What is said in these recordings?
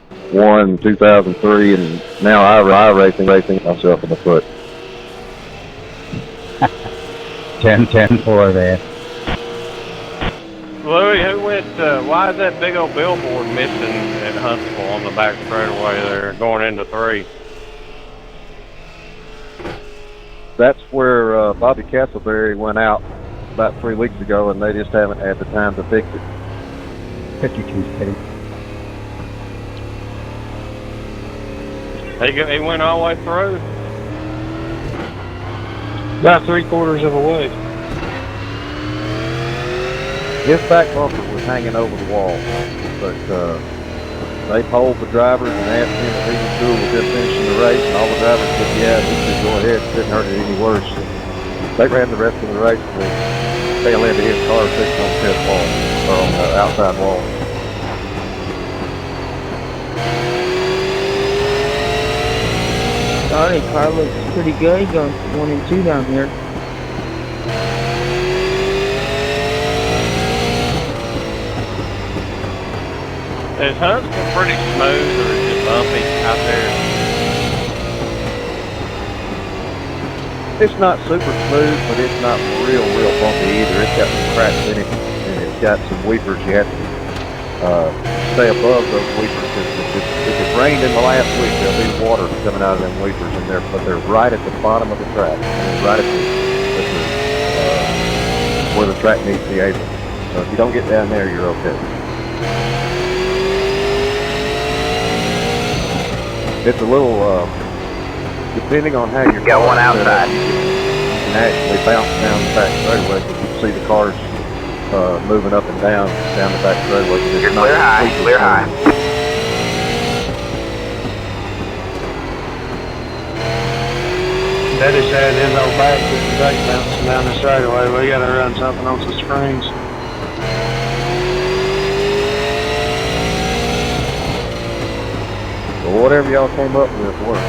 2001, 2003, and now I racing myself in the foot. 10-10-4 there. Louis, who went, why is that big old billboard missing at Huntsville on the back straightaway there going into 3? That's where Bobby Castleberry went out about 3 weeks ago, and they just haven't had the time to fix it. 52 steady. He went all the way through? About 3/4 of a way. His back bumper was hanging over the wall, but they polled the drivers and asked him if he was cool with them finishing the race, and all the drivers said, yeah, he should go ahead. It didn't hurt it any worse. They ran the rest of the race, and the tail end of his car fixed on the pit wall, or on the outside wall. Sorry, car looks pretty good going 1 and 2 down here. Is Huntsville pretty smooth or is it bumpy out there? It's not super smooth, but it's not real bumpy either. It's got some cracks in it, and it's got some weepers. You have to stay above those weepers. If it rained in the last week, there'll be water coming out of them weepers in there, but they're right at the bottom of the track, and right at where the track meets the apron. So if you don't get down there, you're okay. It's a little, depending on how you're got one outside. You can actually bounce down the back straightaway because you can see the cars moving up and down the back straightaway. You're clear high, clear high. Daddy said his old back with the brake bouncing down the straightaway. We gotta run something on some springs. Well, whatever y'all came up with worked.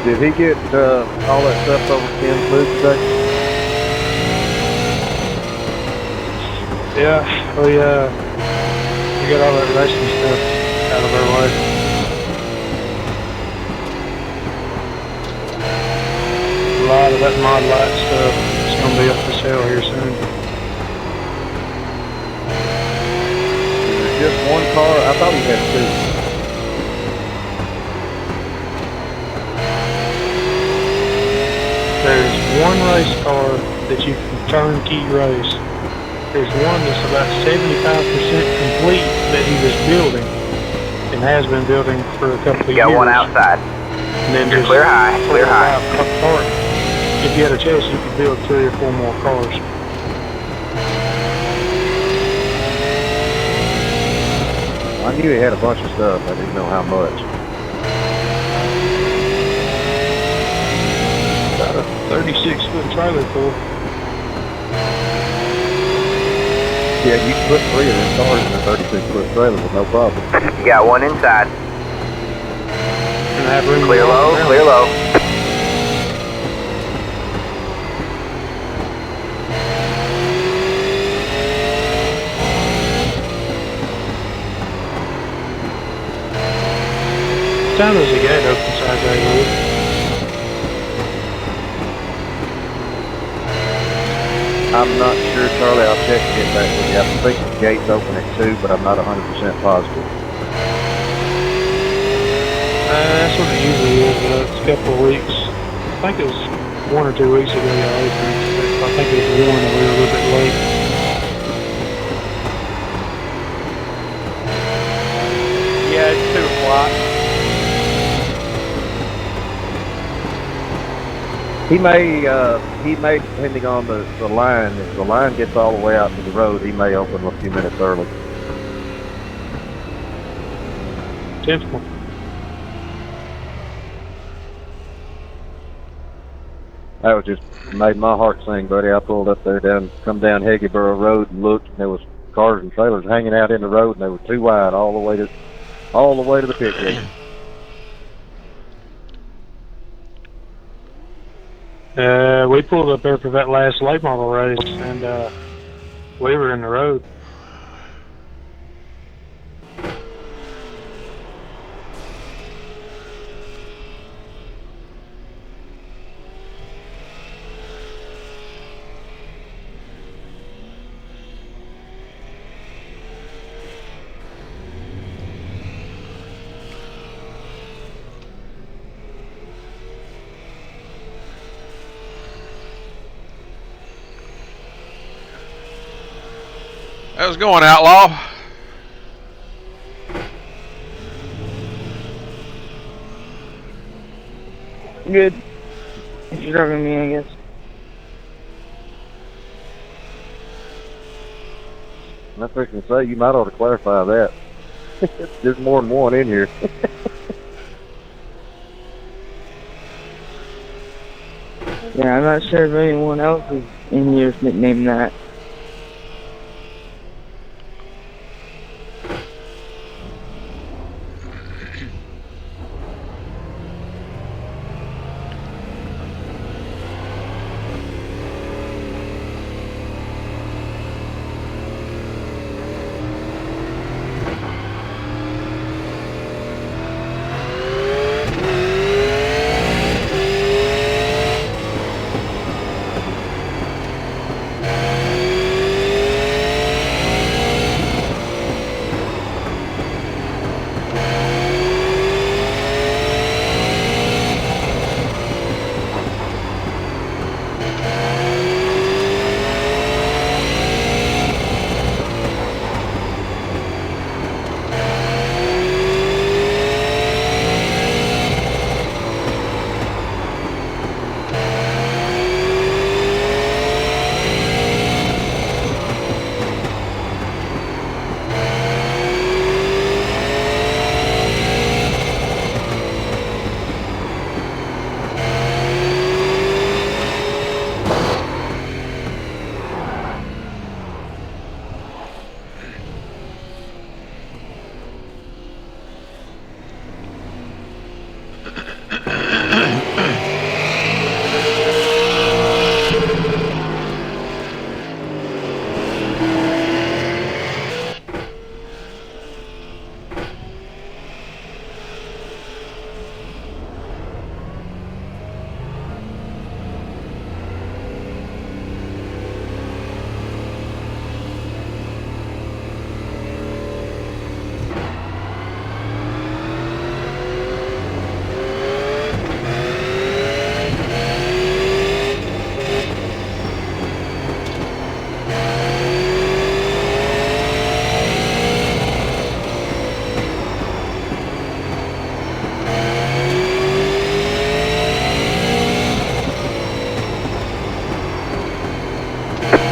Did he get all that stuff over Ken's booth today? Yeah, we got all that racing stuff out of our way. A lot of that mod light stuff is gonna be up for sale here soon. Just one car? I thought he had 2. There's one race car that you can turnkey race. There's one that's about 75% complete that he was building and has been building for a couple of years. Got one outside. And then You're clear high, clear high. If you had a chance, you could build 3 or 4 more cars. I knew he had a bunch of stuff. I didn't know how much. About a 36-foot trailer full. Yeah, you can put 3 of them cars in a 36-foot trailer with no problem. You got one inside. And have room Clear low, clear low. What time does the gate open Saturday, Louis? I'm not sure, Charlie. I'll check and get back with you. I think the gate's open at 2, but I'm not 100% positive. That's what it usually is. It's a couple of weeks. I think it was 1 or 2 weeks ago y'all opened. I think it was 1 and we were a little bit late. Yeah, it's 2 o'clock. He may, depending on the line, if the line gets all the way out to the road, he may open a few minutes early. Typical. That was just made my heart sing, buddy. I pulled up there, come down Heggieboro Road and looked, and there was cars and trailers hanging out in the road, and they were too wide all the way to the pit gate. We pulled up there for that last late model race, and We were in the road. How's it going, Outlaw? Good. If you're talking to me, I guess. I'm fixing to say, you might ought to clarify that. There's more than one in here. Yeah, I'm not sure if anyone else is in here's nicknamed that.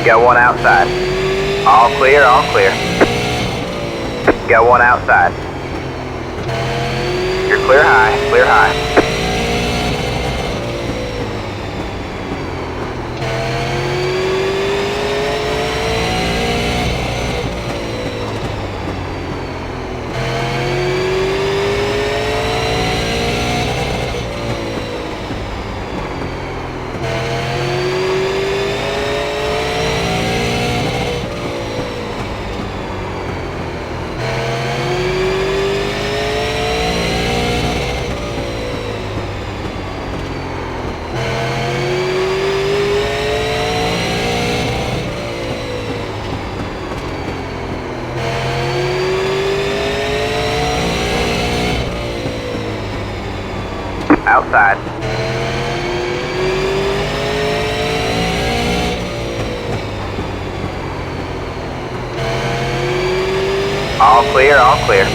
Got one outside. All clear, all clear. Got one outside. You're clear high, clear high. Outside. All clear, all clear.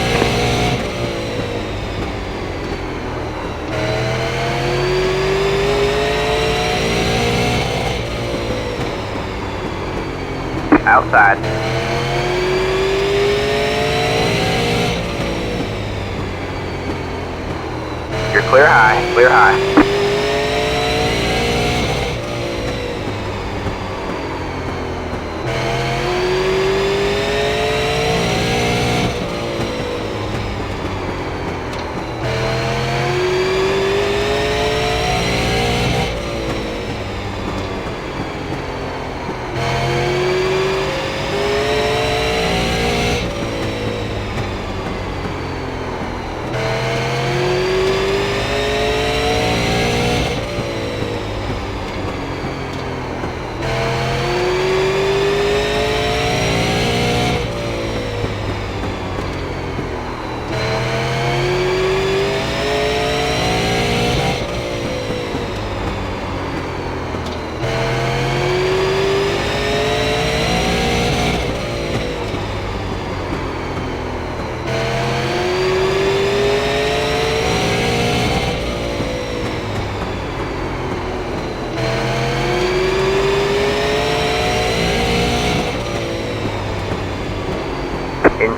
Outside. You're clear high, clear high.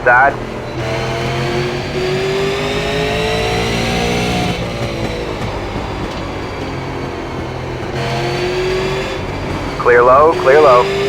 outside. Clear low, clear low.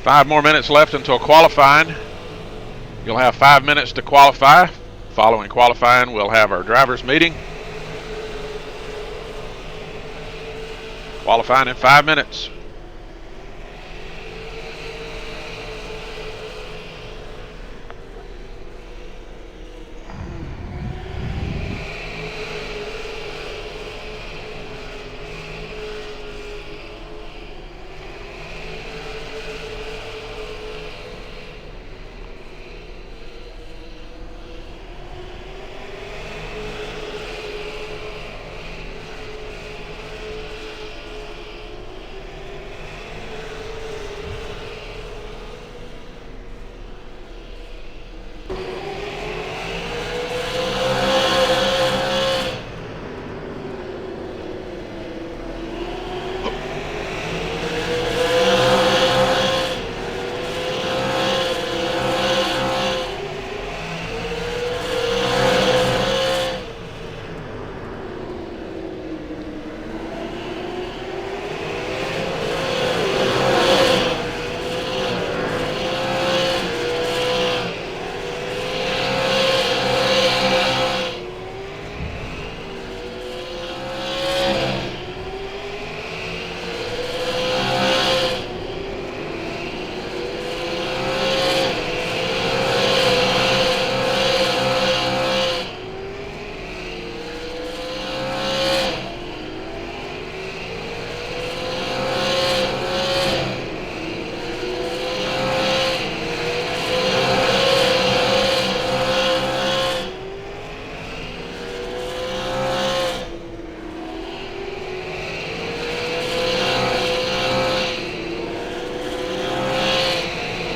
Five more minutes left until qualifying. You'll have 5 minutes to qualify. Following qualifying, we'll have our drivers' meeting. Qualifying in 5 minutes.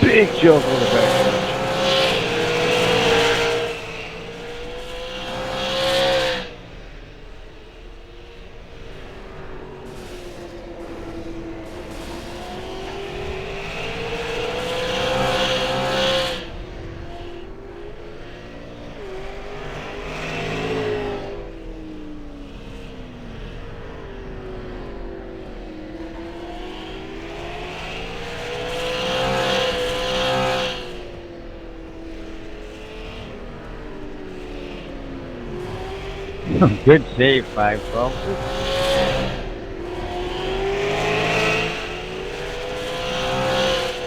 Big jump on the back edge. Good save, 5-12.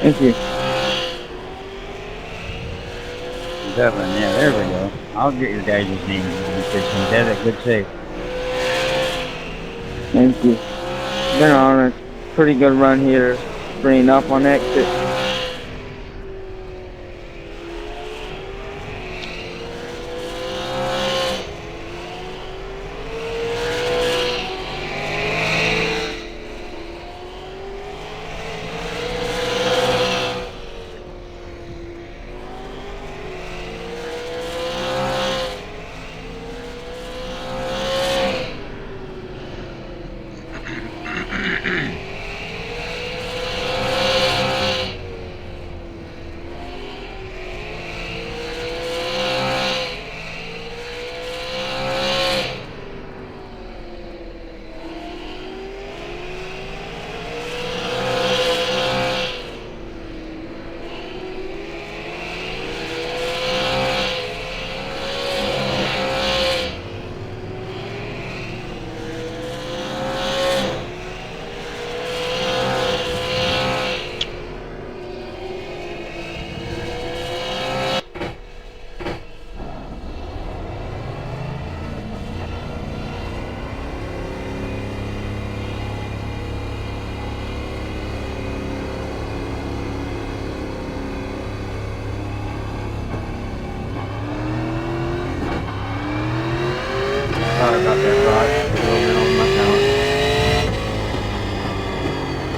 Thank you. 7, yeah, there we go. I'll get your guys' names because he did a good save. Thank you. Been on a pretty good run here, bringing up on exit.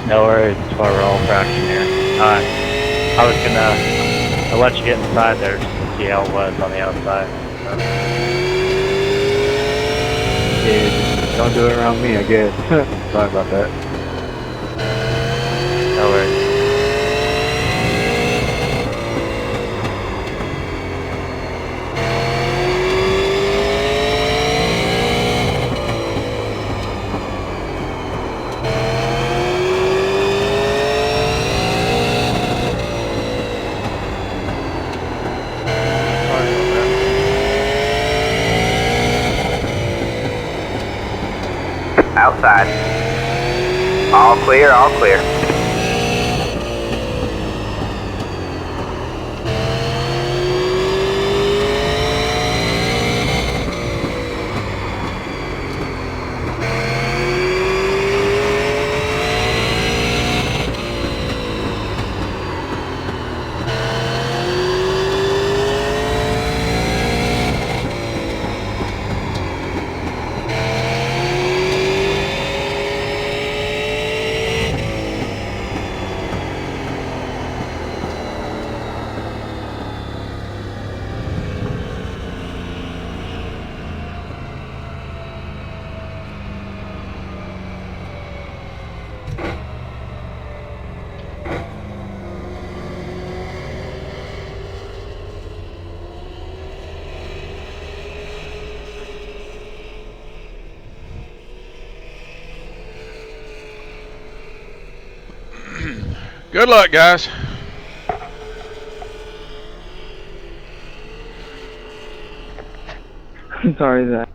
No worries, that's why we're all practicing here. Alright. I was gonna let you get inside there just to see how it was on the outside. Yeah, don't do it around me, I guess. Sorry about that. No worries. Outside. All clear, all clear. Good luck, guys. Sorry, Zach.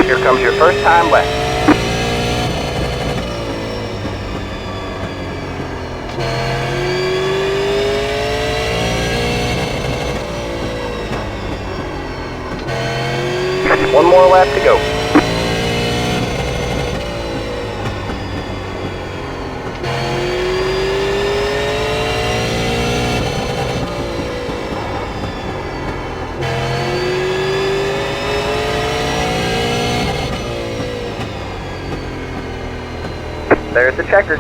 Here comes your first time left. One more lap to go. There's the checker.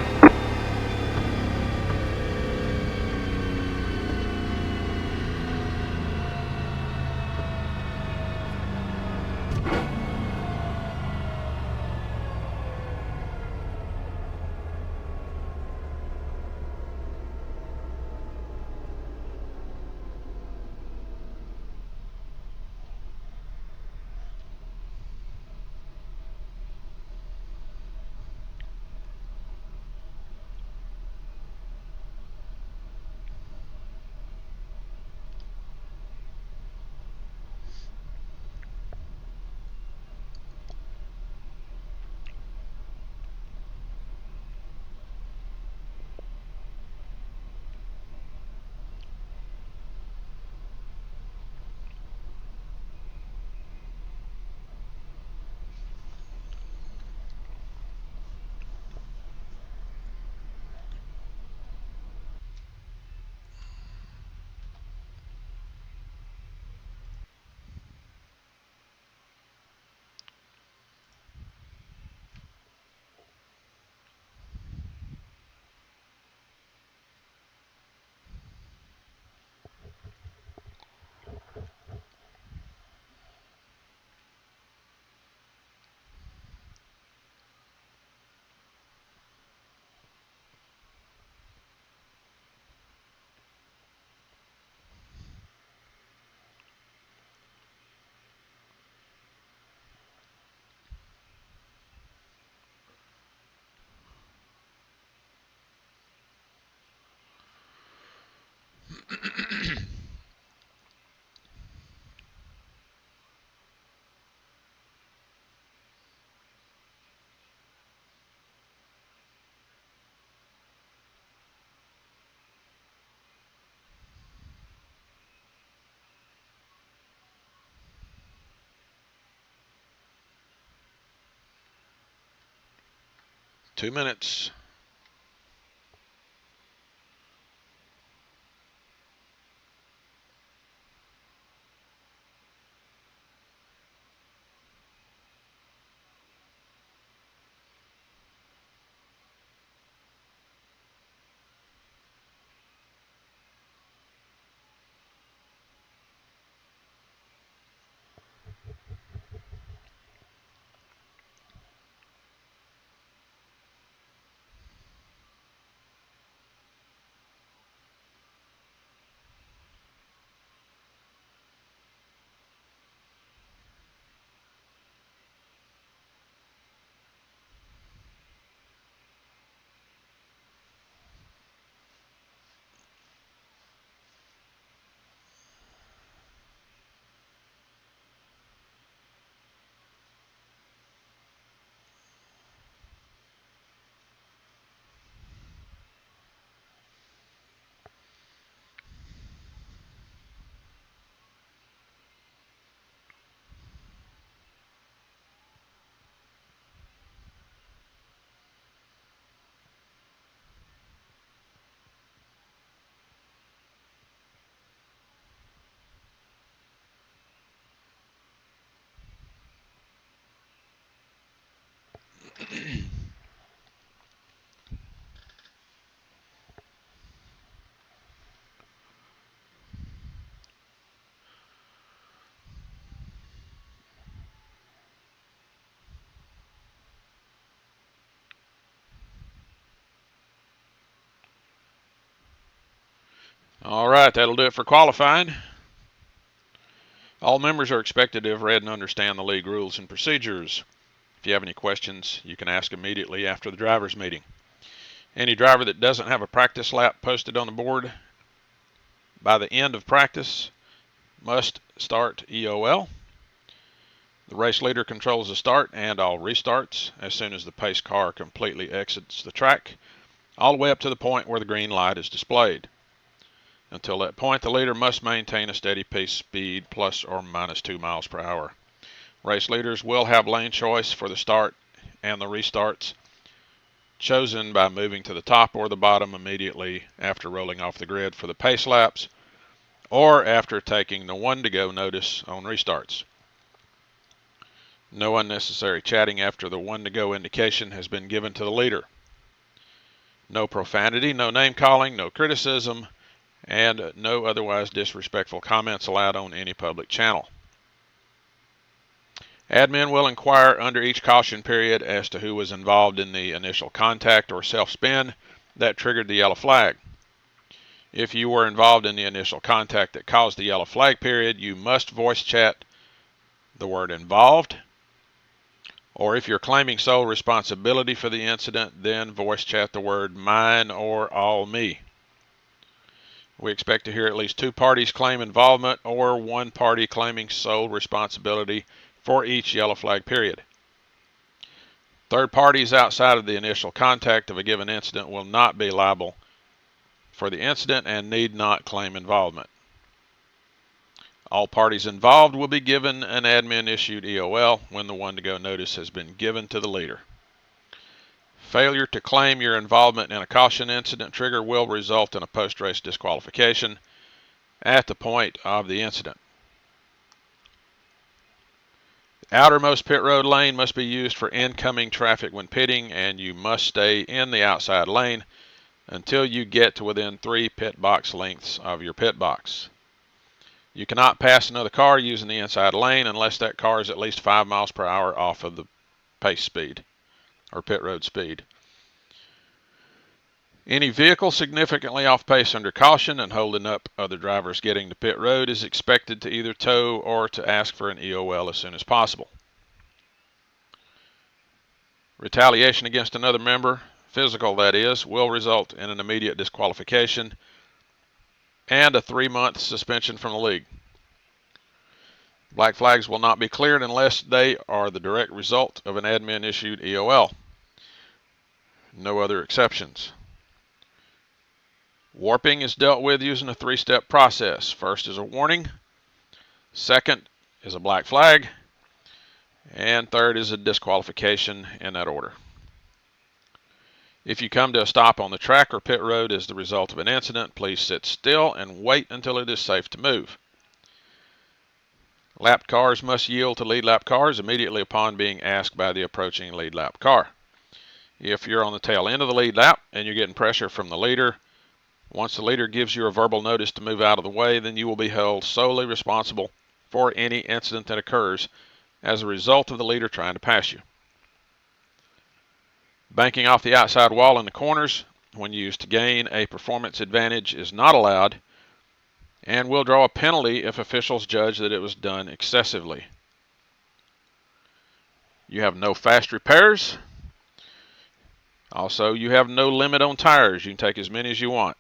2 minutes. All right, that'll do it for qualifying. All members are expected to have read and understand the league rules and procedures. If you have any questions, you can ask immediately after the drivers' meeting. Any driver that doesn't have a practice lap posted on the board by the end of practice must start EOL. The race leader controls the start and all restarts as soon as the pace car completely exits the track, all the way up to the point where the green light is displayed. Until that point, the leader must maintain a steady pace speed plus or minus 2 miles per hour. Race leaders will have lane choice for the start and the restarts, chosen by moving to the top or the bottom immediately after rolling off the grid for the pace laps, or after taking the 1 to go notice on restarts. No unnecessary chatting after the 1 to go indication has been given to the leader. No profanity, no name calling, no criticism, and no otherwise disrespectful comments allowed on any public channel. Admin will inquire under each caution period as to who was involved in the initial contact or self-spin that triggered the yellow flag. If you were involved in the initial contact that caused the yellow flag period, you must voice chat the word involved. Or if you're claiming sole responsibility for the incident, then voice chat the word mine or all me. We expect to hear at least 2 parties claim involvement or 1 party claiming sole responsibility for each yellow flag period. Third parties outside of the initial contact of a given incident will not be liable for the incident and need not claim involvement. All parties involved will be given an admin-issued EOL when the 1 to go notice has been given to the leader. Failure to claim your involvement in a caution incident trigger will result in a post-race disqualification at the point of the incident. The outermost pit road lane must be used for incoming traffic when pitting, and you must stay in the outside lane until you get to within 3 pit box lengths of your pit box. You cannot pass another car using the inside lane unless that car is at least 5 miles per hour off of the pace speed or pit road speed. Any vehicle significantly off pace under caution and holding up other drivers getting to pit road is expected to either tow or to ask for an EOL as soon as possible. Retaliation against another member, physical that is, will result in an immediate disqualification and a 3-month suspension from the league. Black flags will not be cleared unless they are the direct result of an admin-issued EOL. No other exceptions. Warping is dealt with using a 3-step process. First is a warning, second is a black flag, and third is a disqualification in that order. If you come to a stop on the track or pit road as the result of an incident, please sit still and wait until it is safe to move. Lapped cars must yield to lead lap cars immediately upon being asked by the approaching lead lap car. If you're on the tail end of the lead lap and you're getting pressure from the leader, once the leader gives you a verbal notice to move out of the way, then you will be held solely responsible for any incident that occurs as a result of the leader trying to pass you. Banking off the outside wall in the corners when used to gain a performance advantage is not allowed and will draw a penalty if officials judge that it was done excessively. You have no fast repairs. Also, you have no limit on tires. You can take as many as you want.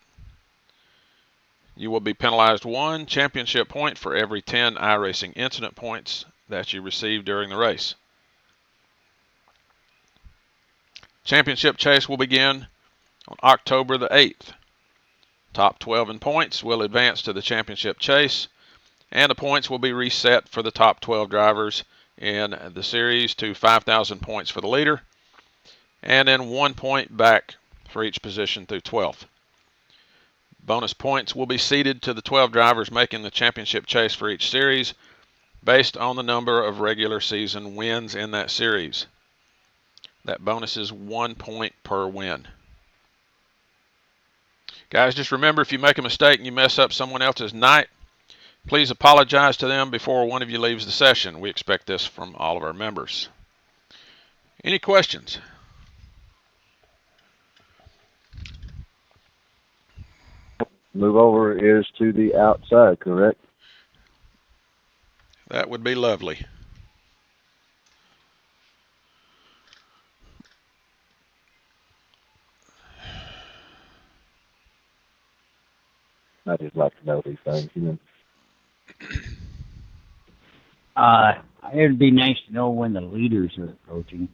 You will be penalized 1 championship point for every 10 iRacing incident points that you receive during the race. Championship chase will begin on October the 8th. Top 12 in points will advance to the championship chase, and the points will be reset for the top 12 drivers in the series to 5,000 points for the leader, and then 1 point back for each position through 12th. Bonus points will be ceded to the 12 drivers making the championship chase for each series based on the number of regular season wins in that series. That bonus is 1 point per win. Guys, just remember, if you make a mistake and you mess up someone else's night, please apologize to them before one of you leaves the session. We expect this from all of our members. Any questions? Move over is to the outside, correct? That would be lovely. I just like to know these things, you know. It'd be nice to know when the leaders are approaching.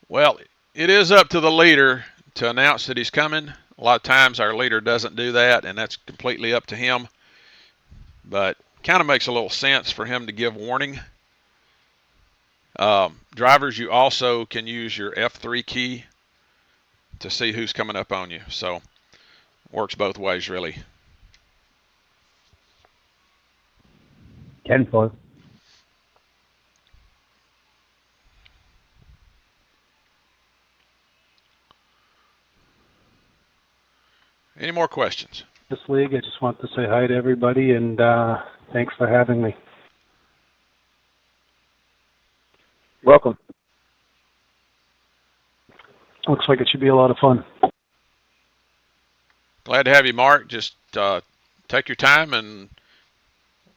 Well, it is up to the leader to announce that he's coming. A lot of times our leader doesn't do that, and that's completely up to him. But kind of makes a little sense for him to give warning. Drivers, you also can use your F3 key to see who's coming up on you. So works both ways, really. 10-4. Any more questions? This league, I just want to say hi to everybody, and thanks for having me. Welcome. Looks like it should be a lot of fun. Glad to have you, Mark. Just take your time and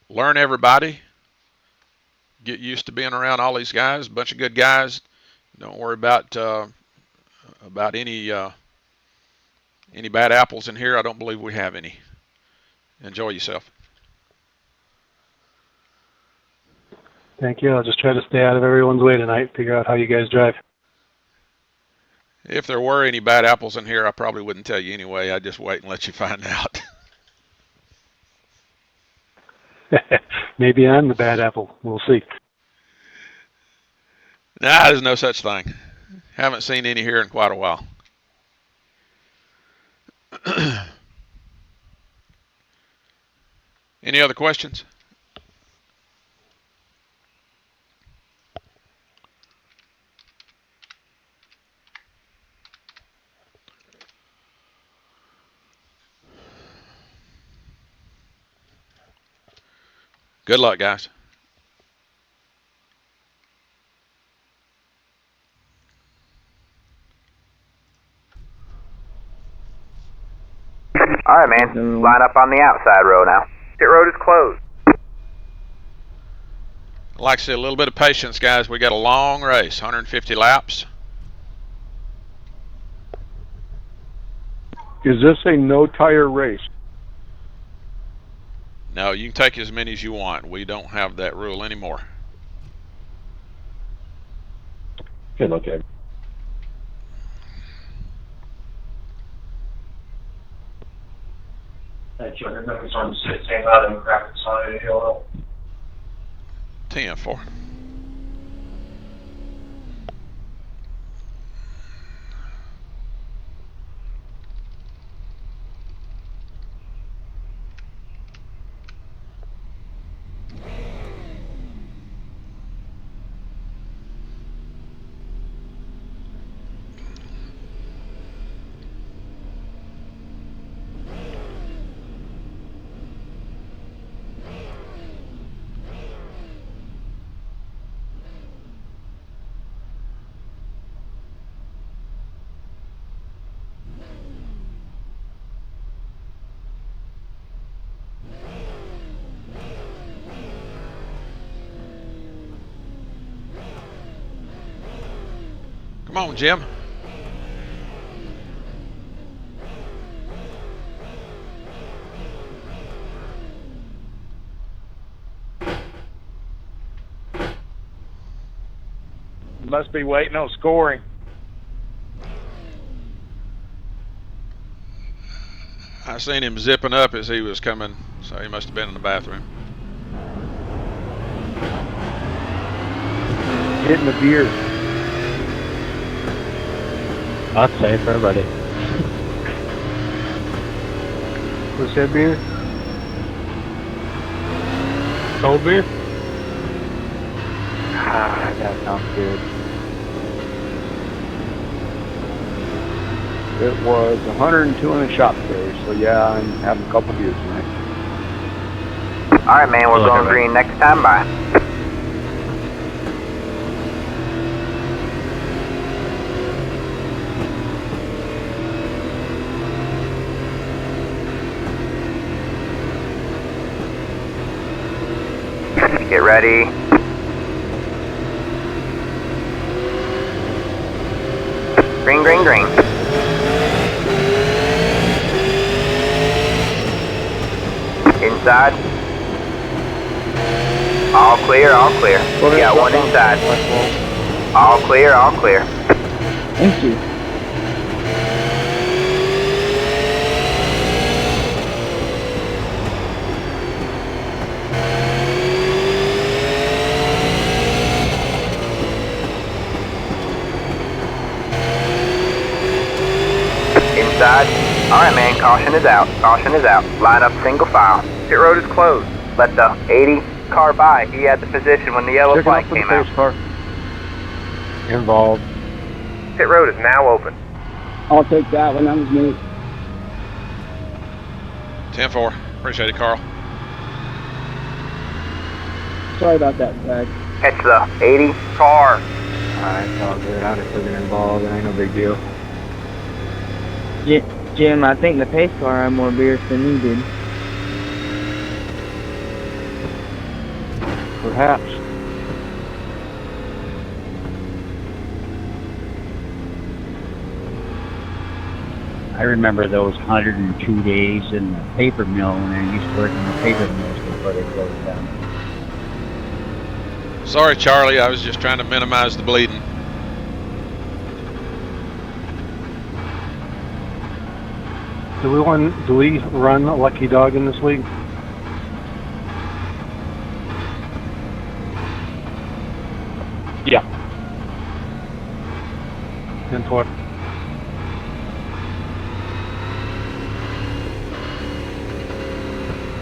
learn everybody. Get used to being around all these guys, a bunch of good guys. Don't worry about any bad apples in here. I don't believe we have any. Enjoy yourself. Thank you. I'll just try to stay out of everyone's way tonight, figure out how you guys drive. If there were any bad apples in here, I probably wouldn't tell you anyway. I'd just wait and let you find out. Maybe I'm the bad apple. We'll see. Nah, there's no such thing. Haven't seen any here in quite a while. Any other questions? Good luck, guys. All right, man. Line up on the outside row now. Pit road is closed. I'd like to see a little bit of patience, guys. We got a long race, 150 laps. Is this a no-tire race? No, you can take as many as you want. We don't have that rule anymore. Okay. Thank you. I remember it's on the 16 by them graphics on it. 10-4. Come on, Jim. Must be waiting on scoring. I seen him zipping up as he was coming, so he must have been in the bathroom. Getting the beer. I'd say for everybody. What's that beer? Cold beer? Ah, that sounds good. It was 102 in the shop today, so yeah, I'm having a couple beers tonight. Alright, man, we're going green next time. Bye. Get ready. Green, green, green. Inside. All clear, all clear. We got one inside. All clear, all clear. Thank you. Inside. Alright, man, caution is out. Caution is out. Line up single file. Pit road is closed. Let the 80 car by. He had the position when the yellow flag came out. Car. Involved. Pit road is now open. I'll take that one. That was me. 10-4. Appreciate it, Carl. Sorry about that, Zach. Catch the 80 car. Alright, it's all good. I'll just took it involved. It ain't no big deal. Jim, I think the pace car had more beers than you did. Perhaps. I remember those 102 days in the paper mill when I used to work in the paper mills before they closed down. Sorry, Charlie. I was just trying to minimize the bleeding. Do we run a lucky dog in this league? Yeah. 10-4.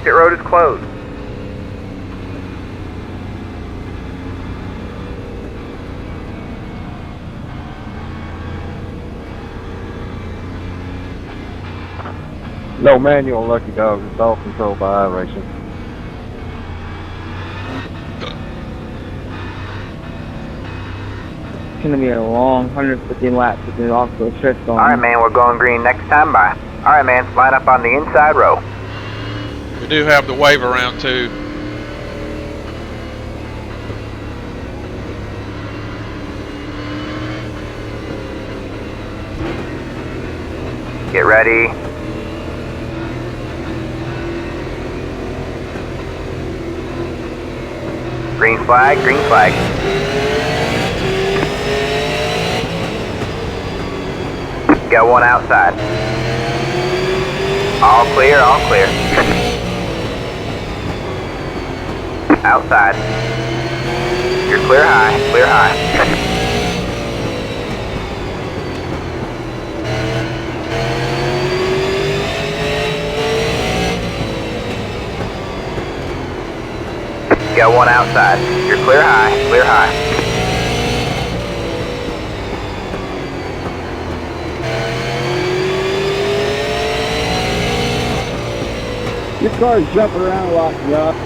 Pit road is closed. No manual lucky dogs. It's all controlled by iRacing. It's gonna be a long 150 laps with the off-road stretch going. Alright, man, we're going green next time. Bye. Alright, man, line up on the inside row. We do have the wave around too. Get ready. Green flag, green flag. Got one outside. All clear, all clear. Outside. You're clear high, clear high. Got one outside. You're clear high, clear high. Your car's jumping around a lot, Josh.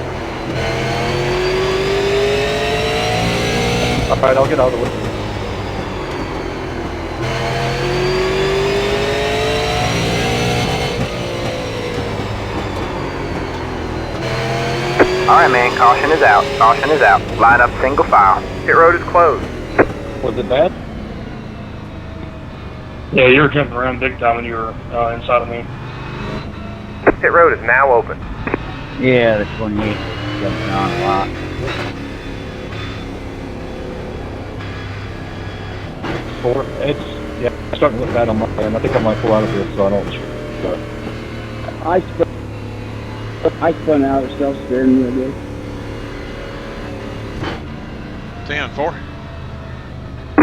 Alright, I'll get out of the way. Alright, man, caution is out. Caution is out. Line up single file. Pit road is closed. Was it bad? Yeah, you were jumping around big time when you were inside of me. Pit road is now open. Yeah, the 28 was jumping on a lot. It's starting to look bad on my end. I think I might pull out of this, so I don't. I spun out of self-steering real good. 10-4.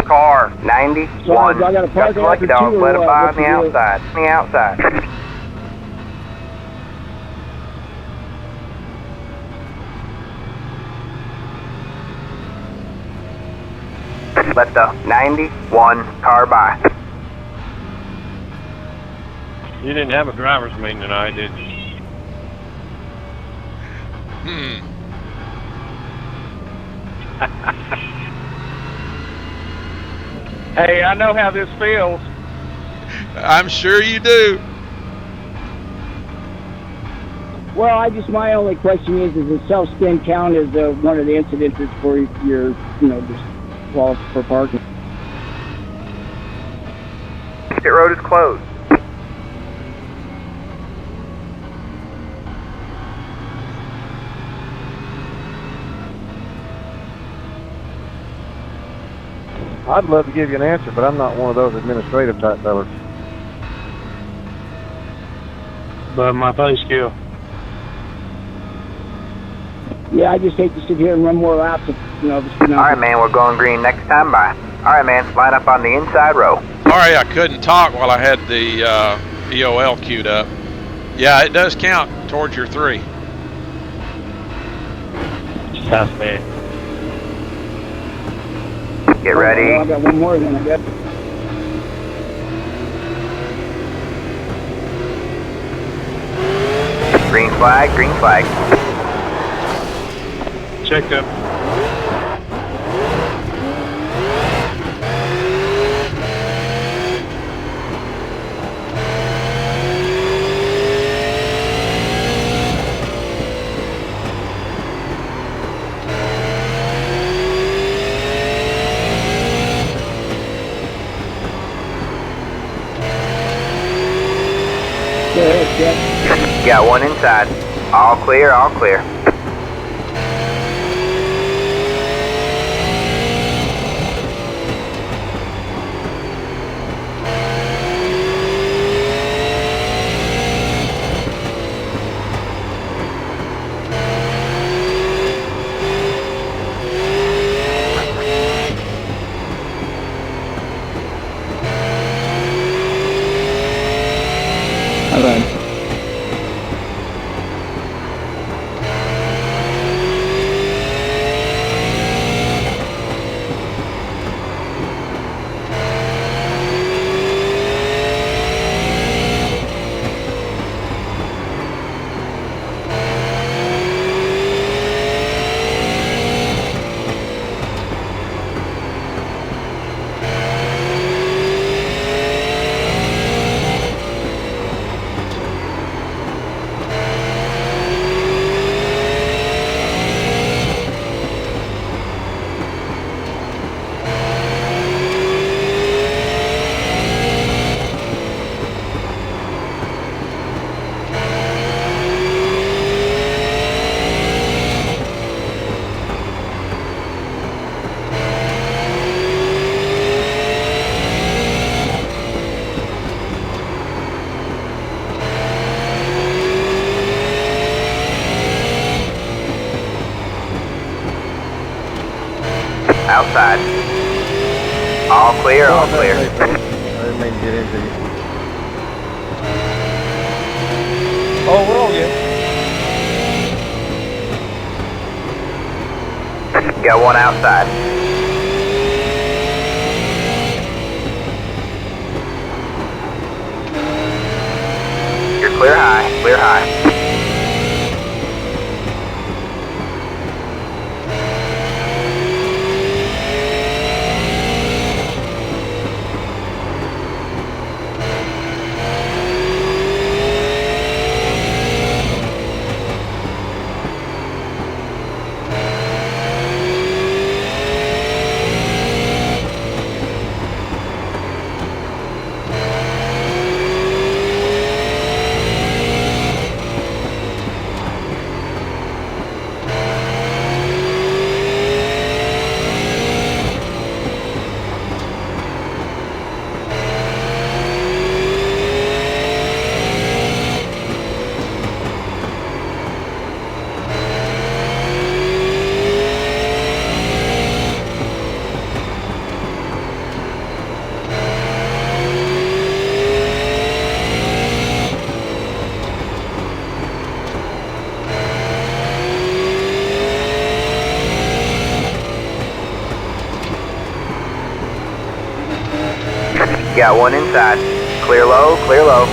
Car 91. So I gotta park Got lucky after dogs. two, Let or it by what's on the the deal? outside. On the outside. Let the 91 car by. You didn't have a driver's meeting tonight, did you? Hey, I know how this feels. I'm sure you do. Well, my only question is the self-spin count as one of the incidences for your, just for parking? Pit road is closed. I'd love to give you an answer, but I'm not one of those administrative type fellas. But my pay scale. Yeah, I just hate to sit here and run more laps. Alright, man, we're going green next time by. Alright, man, line up on the inside row. Sorry I couldn't talk while I had the EOL queued up. Yeah, it does count towards your 3. That's me. Get ready. Well, I got one more then, I guess. Green flag, green flag. Checked up. Go ahead, Jeff. Got one inside. All clear, all clear. All right. Outside. All clear, all clear. I didn't mean to get into you. Oh, we're all good. Got one outside. You're clear high, clear high. Got one inside. Clear low, clear low.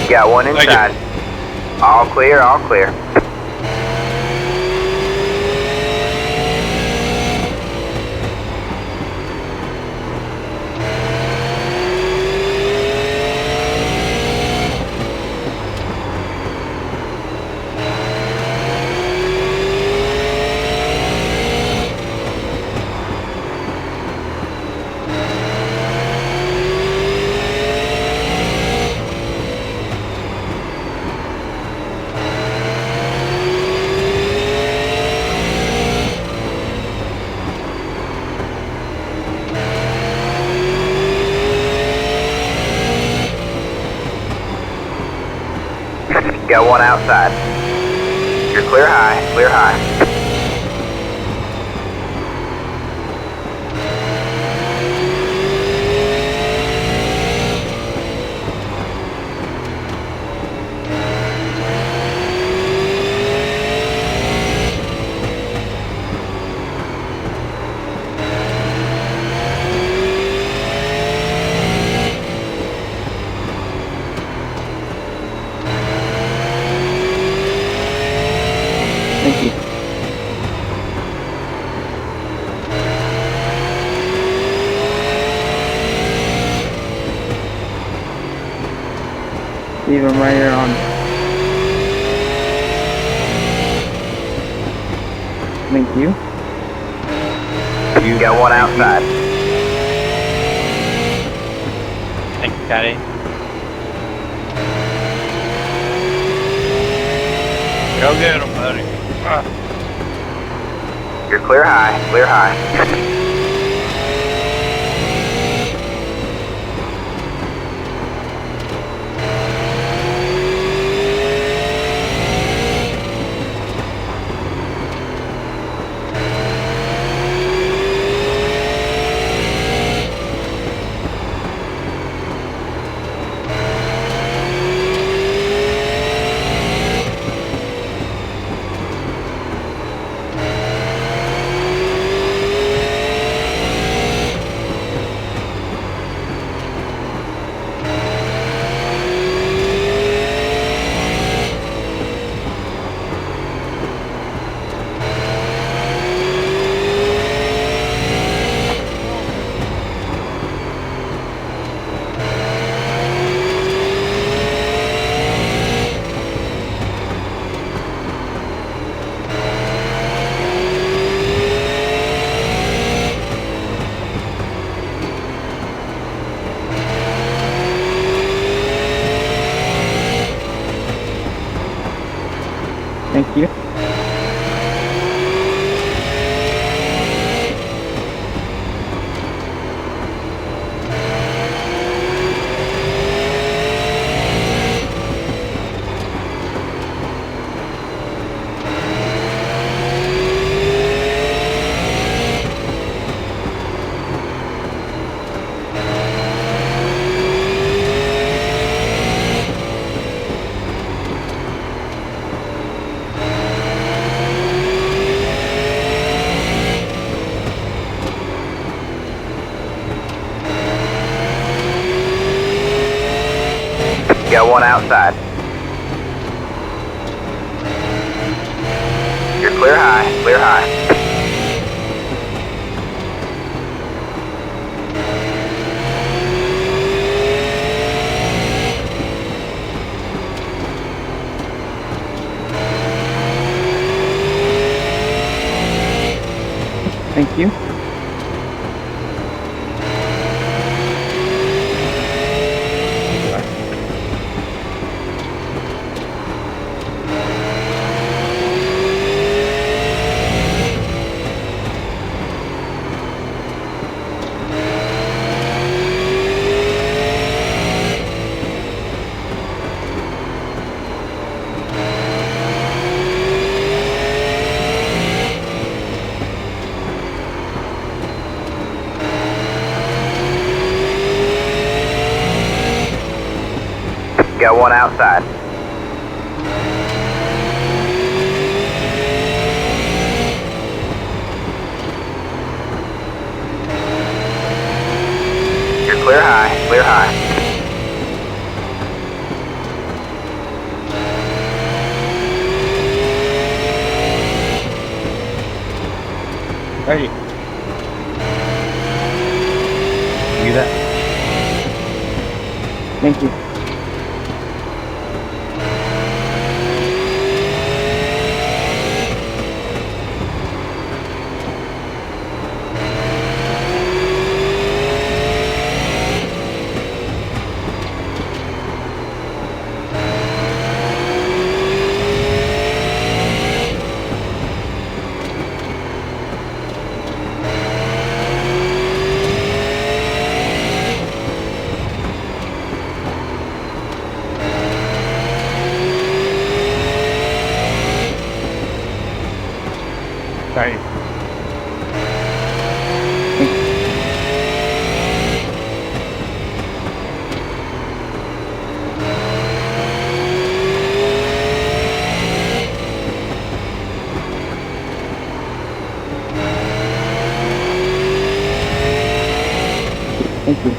Got one inside. All clear, all clear. Got one outside. You're clear high, clear high. Thank you. Leave him right here on. Thank you. You got one outside. Thanks, Scotty. Go get him, buddy. You're clear high, clear high. Got one outside. You're clear high, clear high. Thank you. Got one outside. You're clear high, clear high. Ready. You that? Thank you. Ready. Thank you.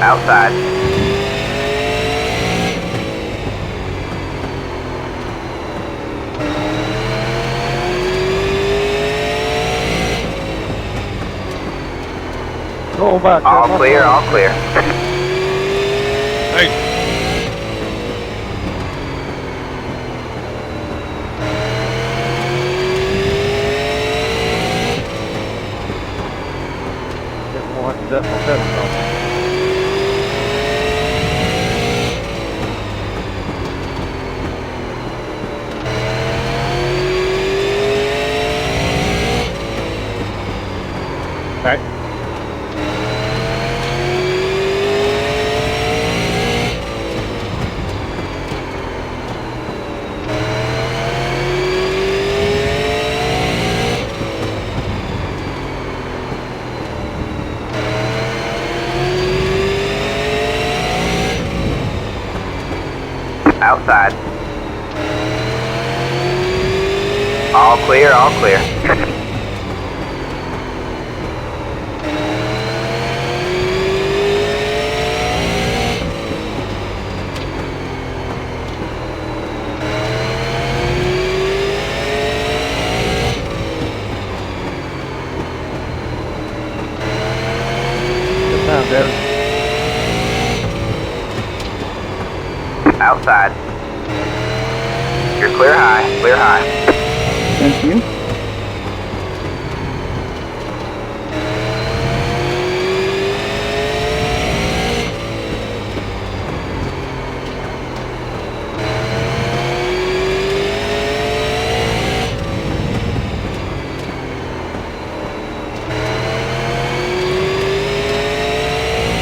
Outside. Go back. All clear, all clear. Hey, Right. Outside. All clear, all clear. Good time, Devin. Outside. You're clear high, clear high. Thank you.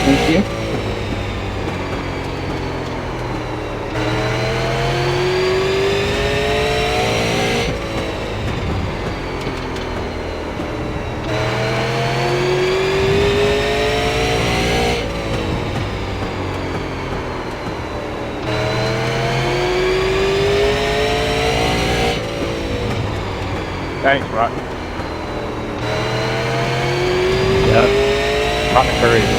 Thank you. Thanks, Rock. Yep. Hot and courage.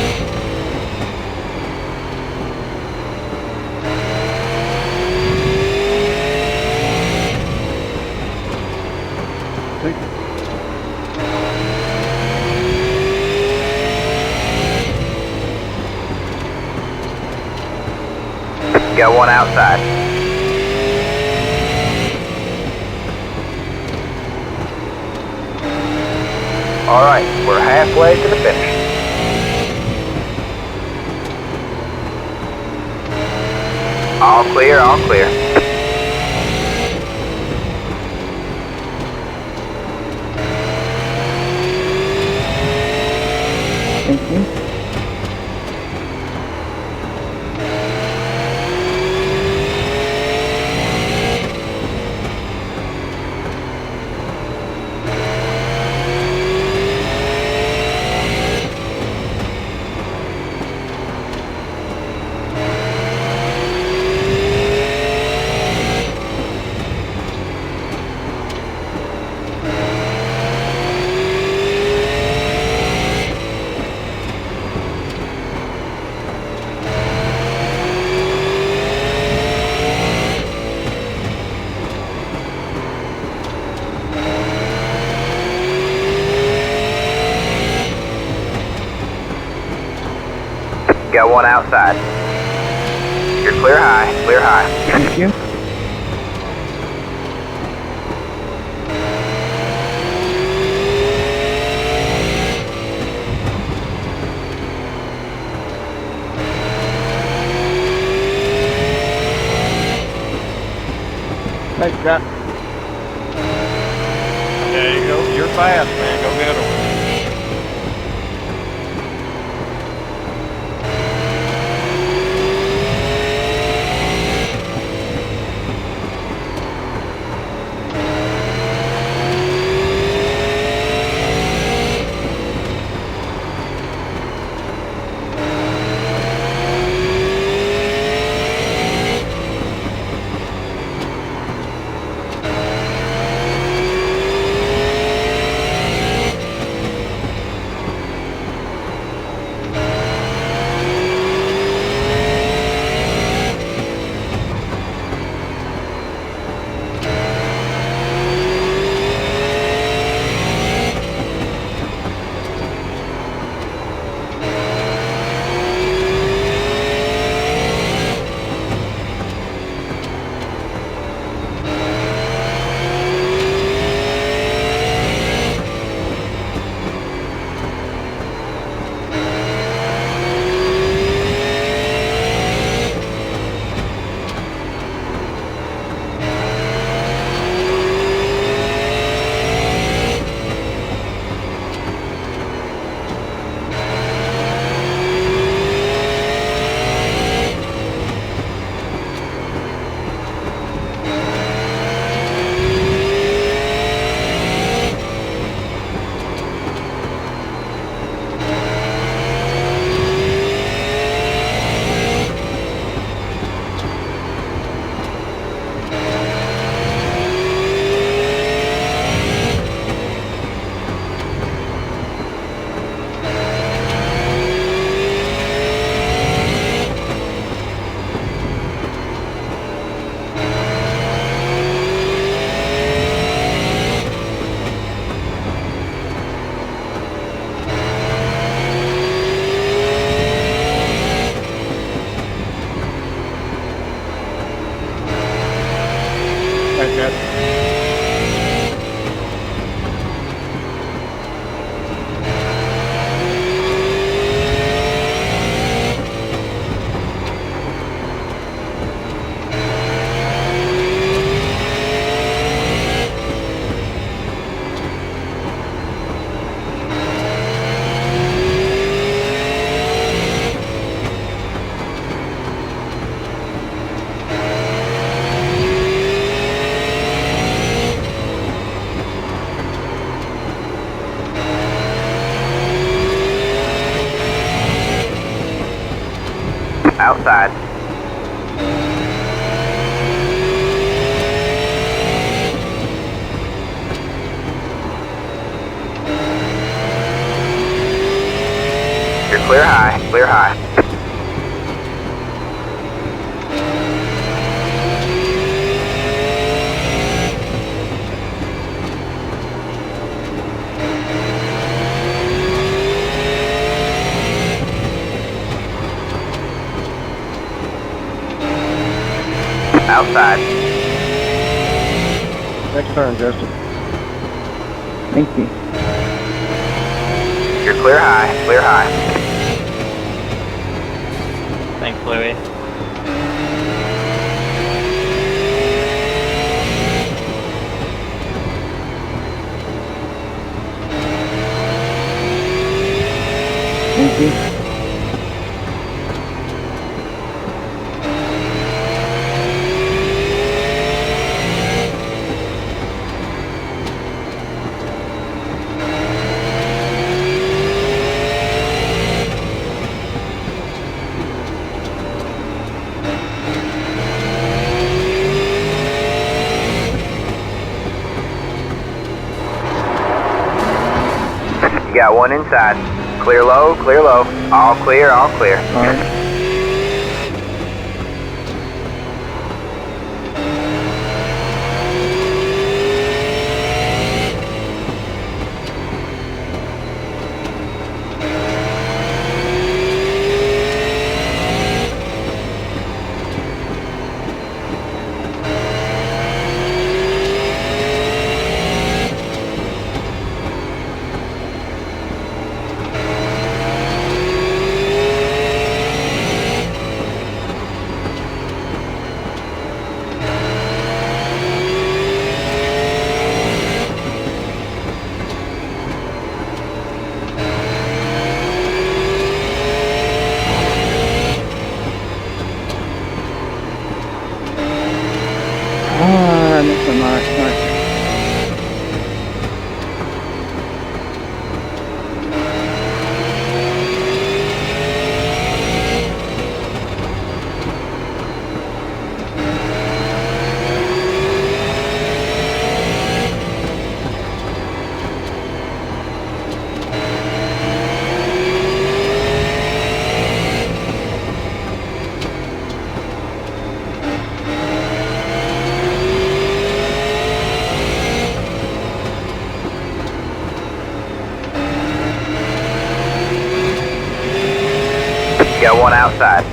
Got one outside. Alright, we're halfway to the finish. All clear, all clear. Thank you. Got one outside. You're clear high, clear high. Thank you. Thanks, Scott. There you go. You're fast, man. Go get them. Thanks, Scott. Outside. You're clear high, clear high. outside. Next turn, Justin. Thank you. You're clear high, clear high. Thanks, Louie. Thank you. You got one inside. Clear low, clear low. All clear, all clear. All right. I missed the mark. You got one outside.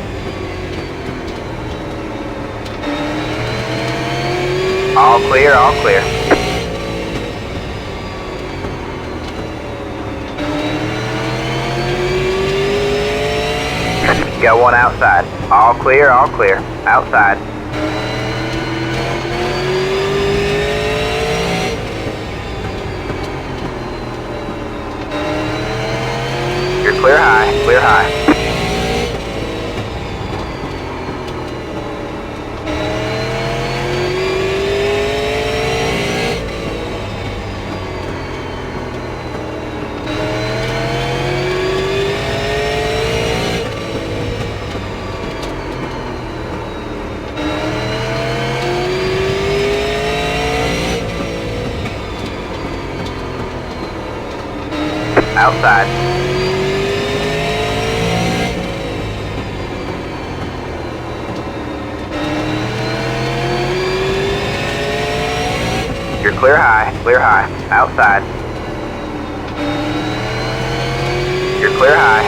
All clear, all clear. You got one outside. All clear, outside. You're clear high, clear high. Outside. You're clear high, outside. You're clear high.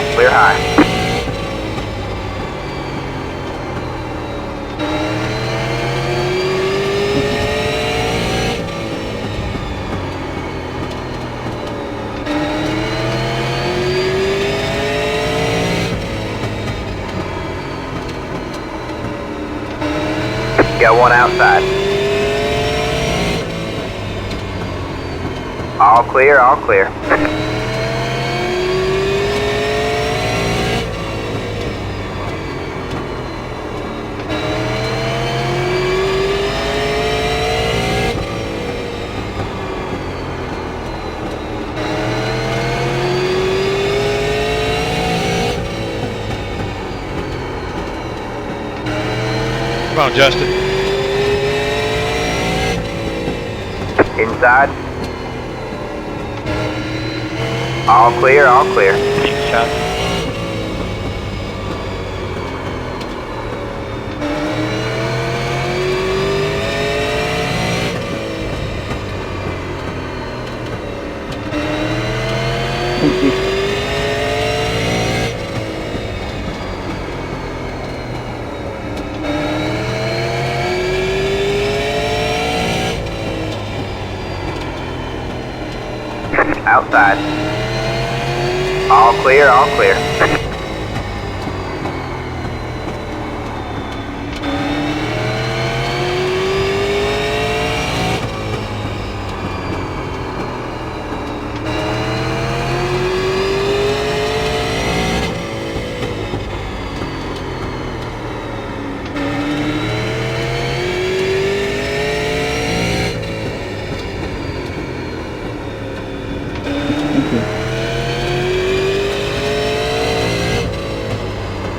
You got one outside. All clear, all clear. Come on, Justin. Inside. All clear, all clear. Shot. Thank you. Outside. All clear, all clear.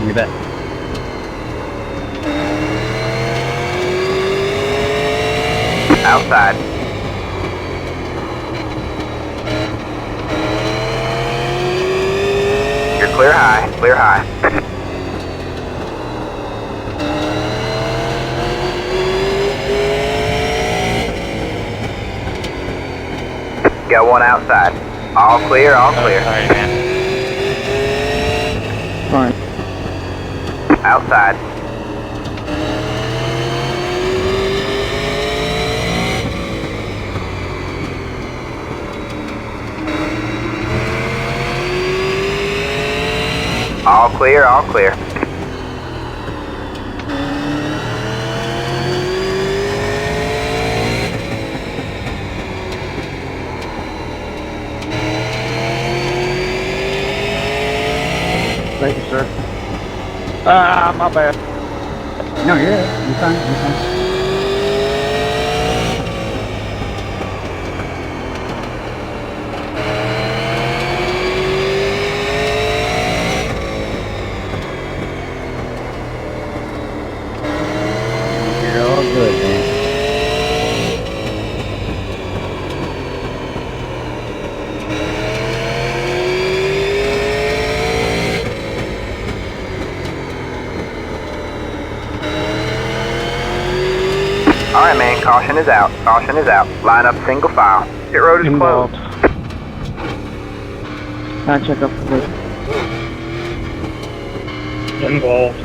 You bet. Outside. You're clear high, clear high. Got one outside. All clear, all clear. Sorry, man. Fine. Outside. All clear, all clear. Thank you, sir. Ah, my bad. No, you're fine. You're fine. You're all good, man. Alright, man, caution is out. Caution is out. Line up single file. Pit road is Involved. closed. I'll check up the Involved.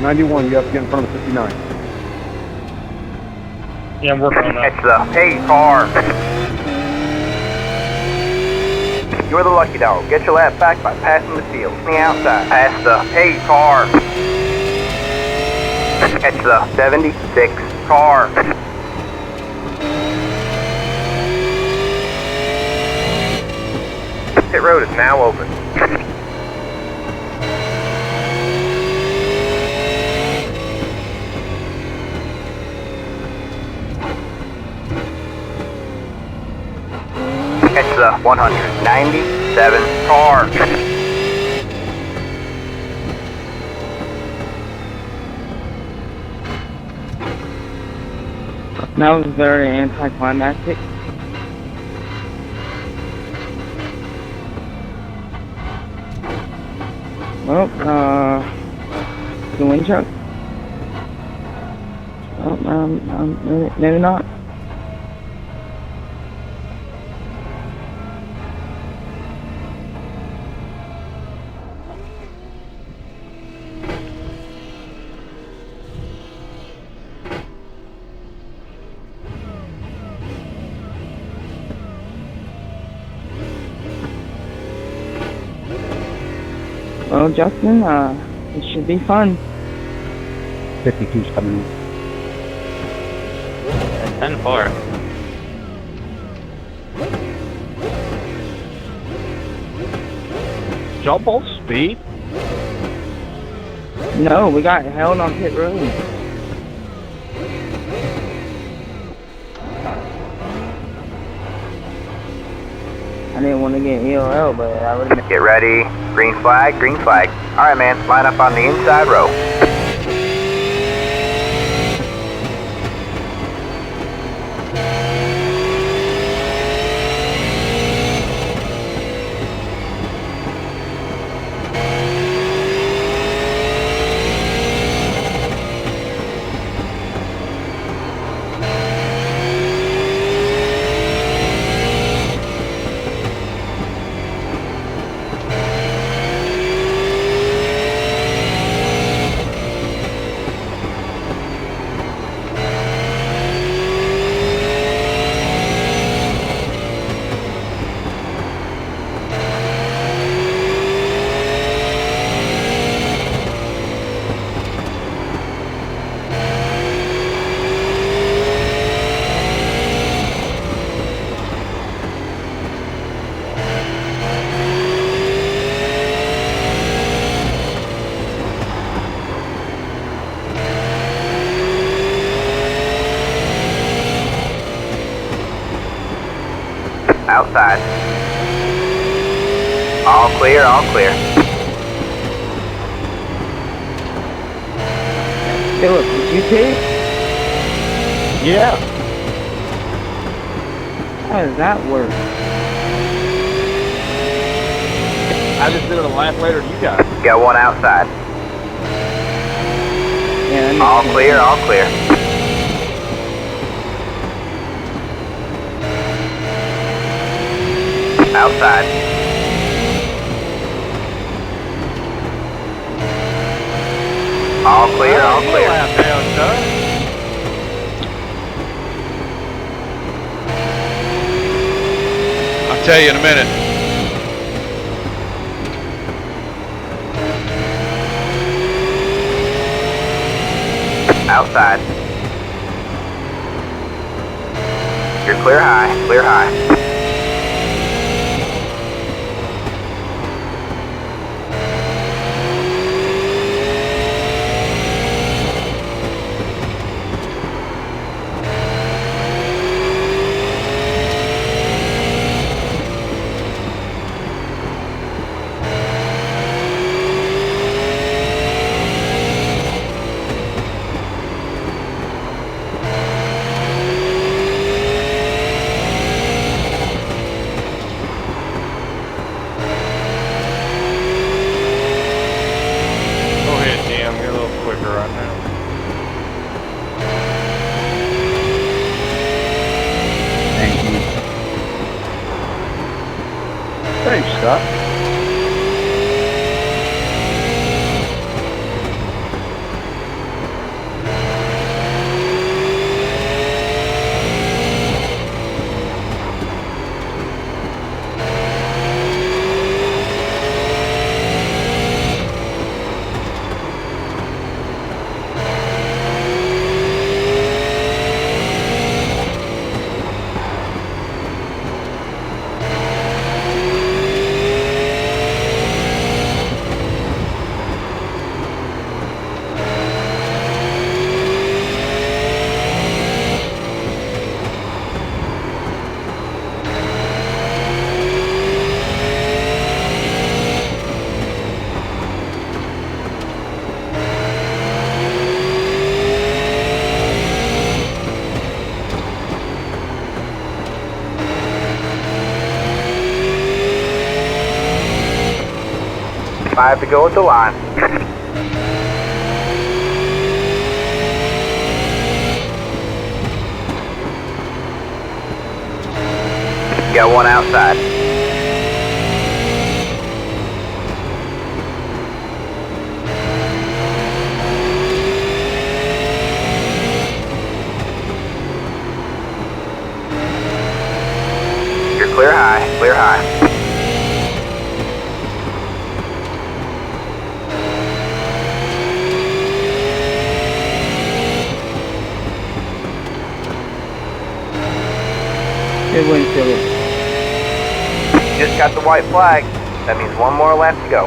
91, you have to get in front of the 59. Yeah, I'm working on that. It's the hey car. You're the lucky dog. Get your lap back by passing the field. On the outside. Pass the hey car. It's the 76 car. Pit road is now open. It's the 197 car. That was very anticlimactic. Well, the wind chuck. Oh, maybe not. Well, Justin, it should be fun. 52's coming in. 10-4. Double speed? No, we got held on pit road. I didn't want to get ELL, but I would have. Get ready. Green flag, green flag. Alright, man, line up on the inside row. Outside. All clear, all clear. Philip, did you pit? Yeah. How does that work? I just did it a lap later than you guys. Got one outside. Yeah, that All makes clear, sense. all clear. Outside. All clear, all clear. I'll tell you in a minute. Outside. You're clear high, clear high. Thanks, Scott. Five to go at the line. Got one outside. You're clear high, clear high. Good win, Philip. Just got the white flag. That means one more lap to go.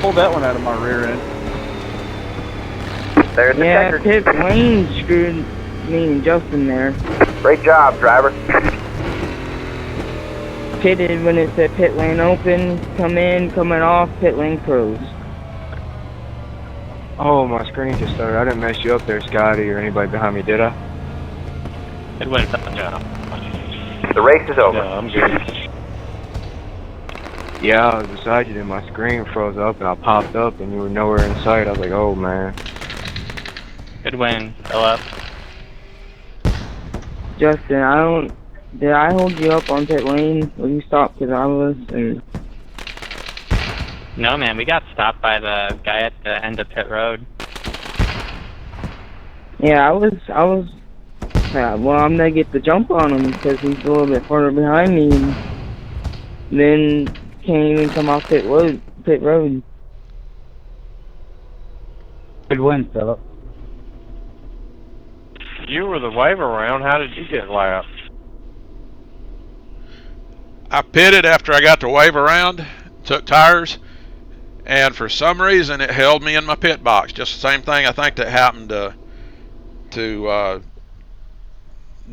Pulled that one out of my rear end. There's the Yeah, checker. Pit Lane screwed me and Justin there. Great job, driver. Pitted when it said pit lane open, come in, coming off, pit lane closed. Oh, my screen just started. I didn't mess you up there, Scotty, or anybody behind me, did I? It went up, yeah. The race is over. No, I'm good. Yeah, I was beside you, then my screen froze up, and I popped up, and you were nowhere in sight. I was like, oh, man. Good win, Philip. Justin, did I hold you up on pit lane when you stopped? Because I was, and No, man, we got stopped by the guy at the end of pit road. yeah, I was, well, I'm gonna get the jump on him because he's a little bit further behind me, and then can't even come off pit road. Good win, Philip. You were the wave around. How did you get lapped? I pitted after I got to wave around, took tires, and for some reason it held me in my pit box. Just the same thing I think that happened to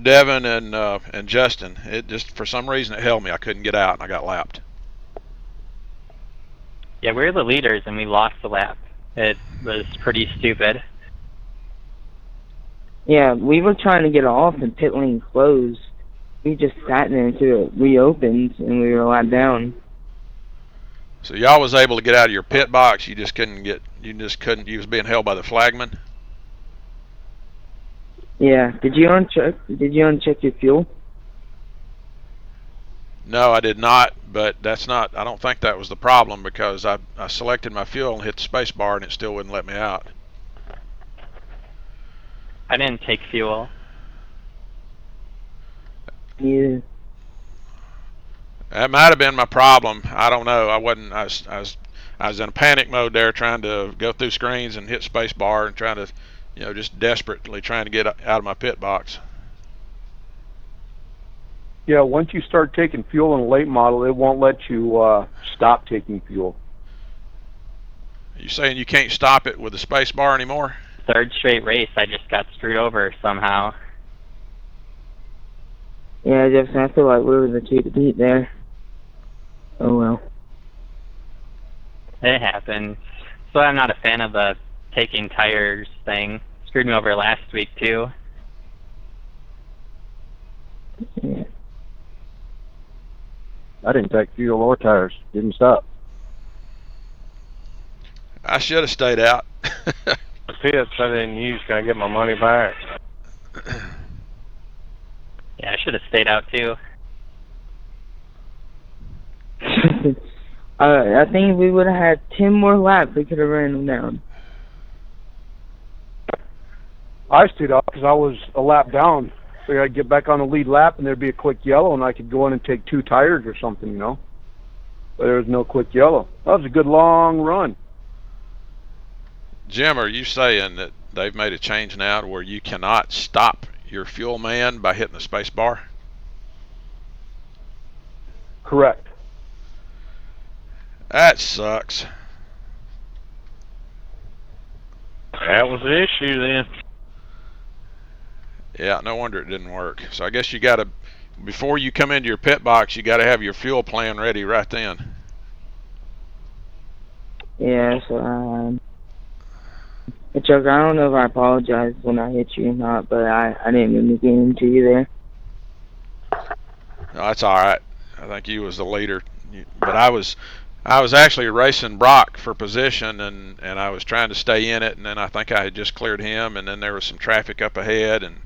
Devin and Justin. It just, for some reason, it held me. I couldn't get out, and I got lapped. Yeah, we were the leaders, and we lost the lap. It was pretty stupid. Yeah, we were trying to get off and pit lane closed. We just sat there until it reopened, and we were lapped down. So y'all was able to get out of your pit box. You just couldn't get. You just couldn't. You was being held by the flagman. Yeah. Did you uncheck your fuel? No, I did not. But that's not. I don't think that was the problem because I selected my fuel and hit the space bar and it still wouldn't let me out. I didn't take fuel. Yeah. That might have been my problem. I don't know. I wasn't. I was in a panic mode there, trying to go through screens and hit space bar and trying to, just desperately trying to get out of my pit box. Yeah, once you start taking fuel in a late model, it won't let you stop taking fuel. Are you saying you can't stop it with the space bar anymore? Third straight race, I just got screwed over somehow. Yeah, Jefferson, I feel like we were the two to beat there. Oh well. It happens. So I'm not a fan of the taking tires thing. Screwed me over last week too. Yeah. I didn't take fuel or tires. Didn't stop. I should have stayed out. The pits I didn't use, can I get my money back? Yeah, I should have stayed out too. I think if we would have had 10 more laps, we could have ran them down. I stayed out because I was a lap down. So I'd get back on the lead lap and there'd be a quick yellow and I could go in and take 2 tires or something, But there was no quick yellow. That was a good long run. Jim, are you saying that they've made a change now to where you cannot stop your fuel man by hitting the space bar? Correct. That sucks. That was the issue then. Yeah, no wonder it didn't work. So I guess you got to, before you come into your pit box, you got to have your fuel plan ready right then. Yeah, so, Chuck, I don't know if I apologized when I hit you or not, but I didn't mean to get into you there. No, that's all right. I think you was the leader, but I was actually racing Brock for position, and I was trying to stay in it, and then I think I had just cleared him, and then there was some traffic up ahead, and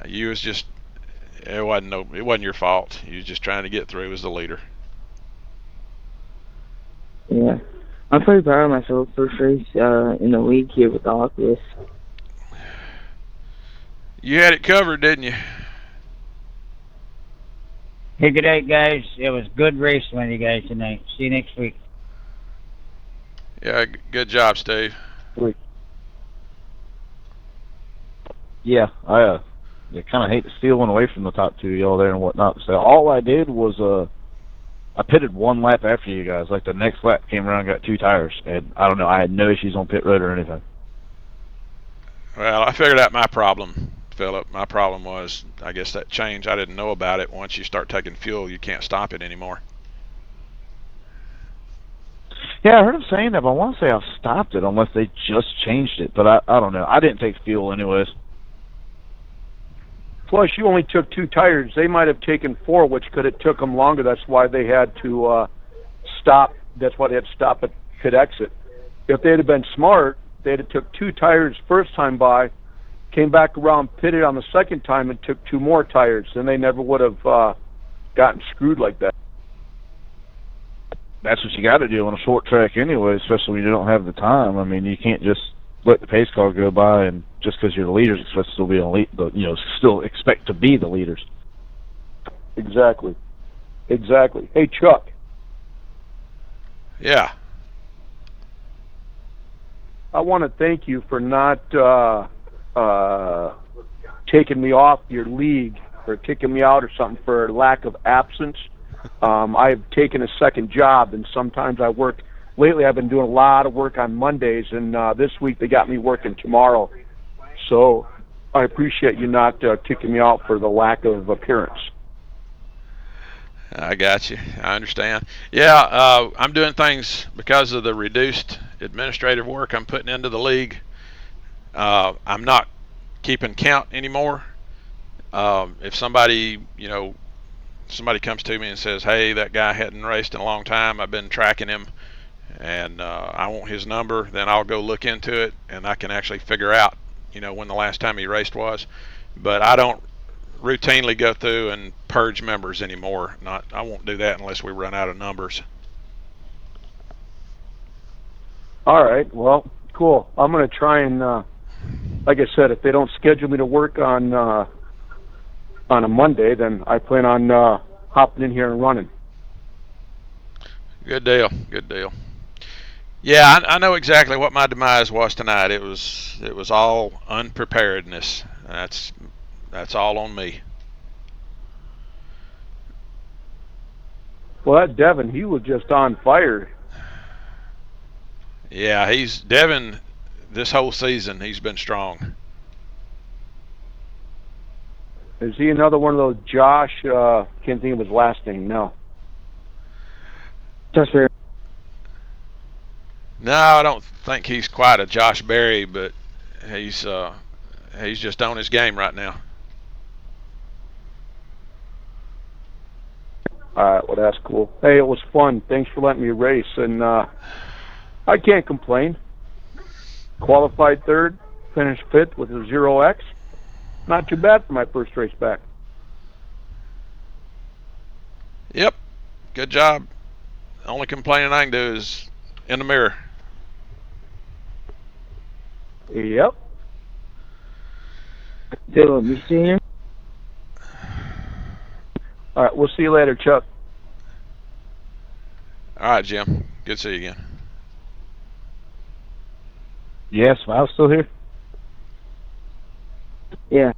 you was just, it wasn't your fault. You was just trying to get through as the leader. Yeah. I'm pretty proud of myself. First race in the league here with the Oculus. You had it covered, didn't you? Hey, good night, guys. It was good racing with you guys tonight. See you next week. Yeah, good job, Steve. Yeah, I kind of hate to steal one away from the top two of y'all there and whatnot. So all I did was I pitted 1 lap after you guys. Like the next lap came around, got 2 tires, and I don't know. I had no issues on pit road or anything. Well, I figured out my problem, Philip. My problem was, I guess, that change. I didn't know about it. Once you start taking fuel, you can't stop it anymore. Yeah, I heard them saying that, but I want to say I've stopped it unless they just changed it. But I don't know. I didn't take fuel anyways. Plus, you only took 2 tires. They might have taken 4, which could have took them longer. That's why they had to stop. That's why they had to stop at pit exit. If they'd have been smart, they'd have took 2 tires first time by, came back around, pitted on the second time, and took 2 more tires. Then they never would have gotten screwed like that. That's what you got to do on a short track anyway, especially when you don't have the time. I mean, you can't just let the pace car go by and just because you're the leaders expect to still be still expect to be the leaders. Exactly. Hey, Chuck. Yeah. I want to thank you for not taking me off your league or kicking me out or something for lack of absence. I've taken a second job, and sometimes I work. Lately, I've been doing a lot of work on Mondays, and this week they got me working tomorrow. So I appreciate you not kicking me out for the lack of appearance. I got you. I understand. Yeah, I'm doing things because of the reduced administrative work I'm putting into the league. I'm not keeping count anymore. If somebody, somebody comes to me and says, "Hey, that guy hadn't raced in a long time. I've been tracking him, and I want his number," then I'll go look into it, and I can actually figure out, when the last time he raced was. But I don't routinely go through and purge members anymore. I won't do that unless we run out of numbers. All right. Well, cool. I'm going to try and, like I said, if they don't schedule me to work on a Monday, then I plan on hopping in here and running. Good deal. Good deal. Yeah, I know exactly what my demise was tonight. It was all unpreparedness. That's all on me. Well, that Devin, he was just on fire. Yeah, Devin. This whole season, he's been strong. Is he another one of those Josh? Can't think of his last name. No. Josh Berry. No, I don't think he's quite a Josh Berry, but he's just on his game right now. All right, well, that's cool. Hey, it was fun. Thanks for letting me race, and I can't complain. Qualified third, finished fifth with a 0X. Not too bad for my first race back. Yep, good job. The only complaining I can do is in the mirror. Yep. Philip, you see him? All right, we'll see you later, Chuck. All right, Jim. Good to see you again. Yes, I was still here. Yeah.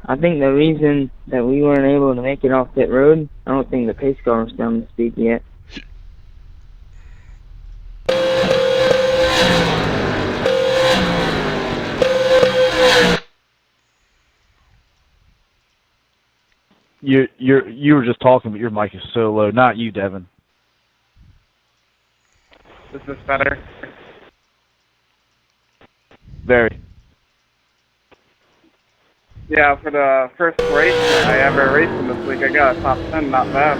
I think the reason that we weren't able to make it off pit road, I don't think the pace car was down to speed yet. You were just talking, but your mic is so low. Not you, Devin. Is this better? Very. Yeah, for the first race I ever raced in this week, I got a top 10, not bad.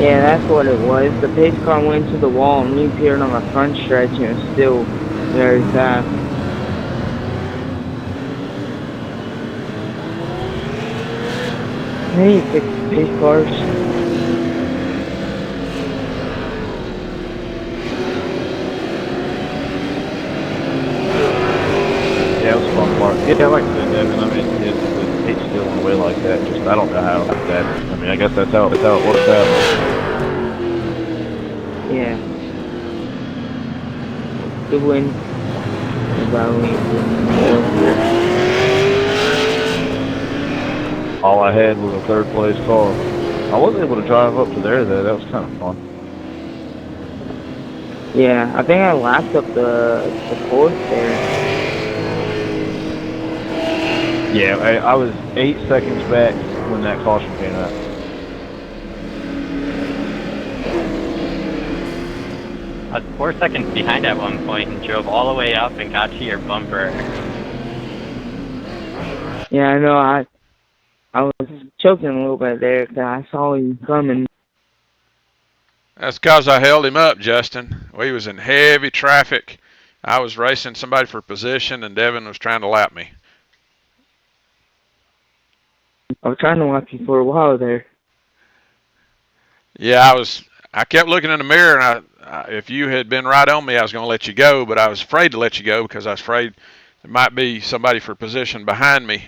Yeah, that's what it was. The pace car went to the wall and reappeared on the front stretch and it was still very fast. Hey, fix pace cars. Yeah, it was a fun part. Yeah, like I said, Devin, I mean, it's hate stealing away like that. Just, I don't know how that, I mean, I guess that's how it works out. Yeah. Good win. All I had was a third place car. I was able to drive up to there though. That was kind of fun. Yeah, I think I lapped up the fourth there. Yeah, I was 8 seconds back when that caution came out. I was 4 seconds behind at one point and drove all the way up and got to your bumper. Yeah, I know. I was choking a little bit there because I saw you coming. That's because I held him up, Justin. We was in heavy traffic. I was racing somebody for position, and Devin was trying to lap me. I was trying to lap you for a while there. Yeah, I kept looking in the mirror, and if you had been right on me, I was going to let you go, but I was afraid to let you go because I was afraid there might be somebody for position behind me.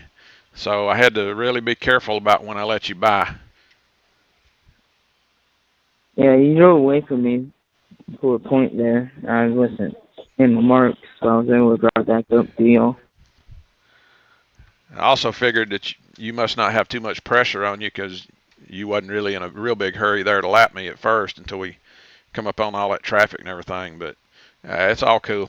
So I had to really be careful about when I let you by. Yeah, you drove away from me for a point there. I wasn't in the marks, so I was able to drive back up to y'all. I also figured that you must not have too much pressure on you because you wasn't really in a real big hurry there to lap me at first until we come up on all that traffic and everything. But it's all cool.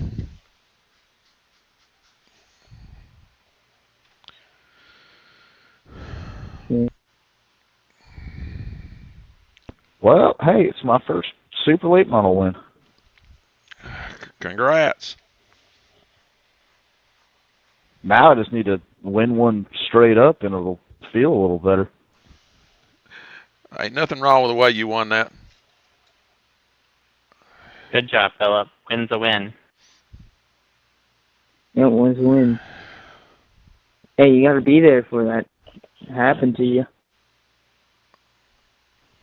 Well, hey, it's my first super late model win. Congrats. Now I just need to win one straight up and it'll feel a little better. Ain't nothing wrong with the way you won that. Good job, Philip. Win's a win. Yeah, win's a win. Hey, you gotta be there for that to happen to you.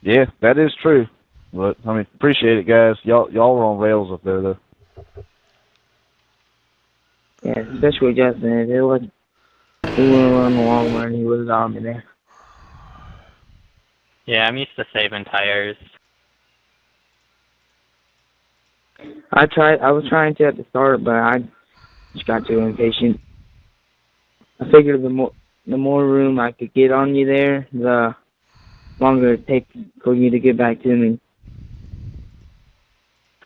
Yeah, that is true. But I mean, appreciate it, guys. Y'all were on rails up there, though. Yeah, especially Justin. If it was, he wouldn't run the long run. He was on me there. Yeah, I'm used to saving tires. I was trying to at the start, but I just got too impatient. I figured the more room I could get on you there, the longer it takes for you to get back to me.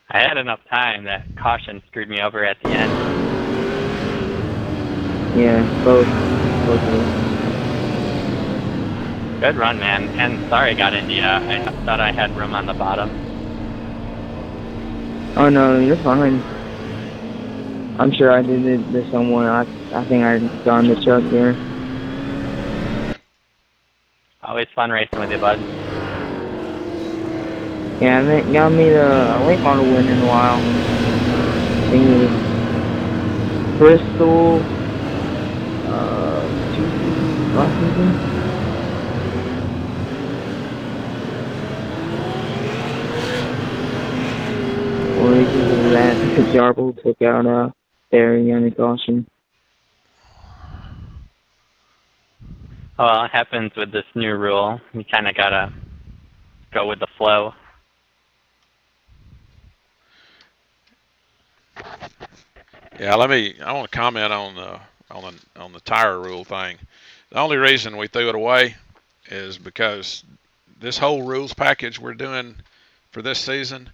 I had enough time. That caution screwed me over at the end. Yeah, both of them. Good run, man. And sorry I got into you. I thought I had room on the bottom. Oh no, you're fine. I'm sure I did it to someone. I think I got in the truck there. Always fun racing with you, bud. Yeah, that got me the late model win in a while. I think it was Bristol, last season. Or because of that, Jarble took out Barry on the caution. Well, it happens with this new rule. You kind of gotta go with the flow. Yeah, I want to comment on the tire rule thing. The only reason we threw it away is because this whole rules package we're doing for this season,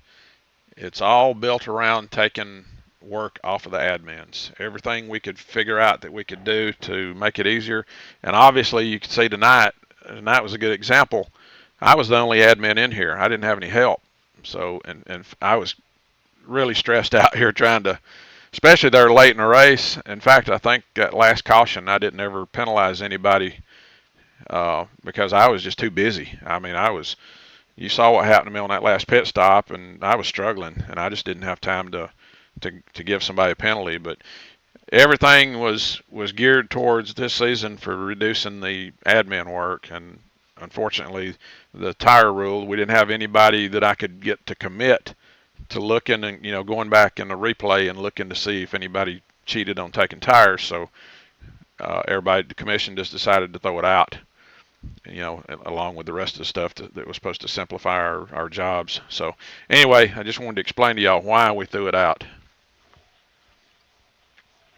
it's all built around taking work off of the admins. Everything we could figure out that we could do to make it easier. And obviously you could see tonight, and that was a good example, I was the only admin in here. I didn't have any help. So, and I was really stressed out here trying to, especially they're late in the race. In fact, I think that last caution I didn't ever penalize anybody because I was just too busy. I mean, you saw what happened to me on that last pit stop, and I was struggling, and I just didn't have time to give somebody a penalty. But everything was geared towards this season for reducing the admin work, and unfortunately, the tire rule, we didn't have anybody that I could get to commit to looking and going back in the replay and looking to see if anybody cheated on taking tires. So everybody, the commission just decided to throw it out. Along with the rest of the stuff that was supposed to simplify our jobs. So anyway, I just wanted to explain to y'all why we threw it out.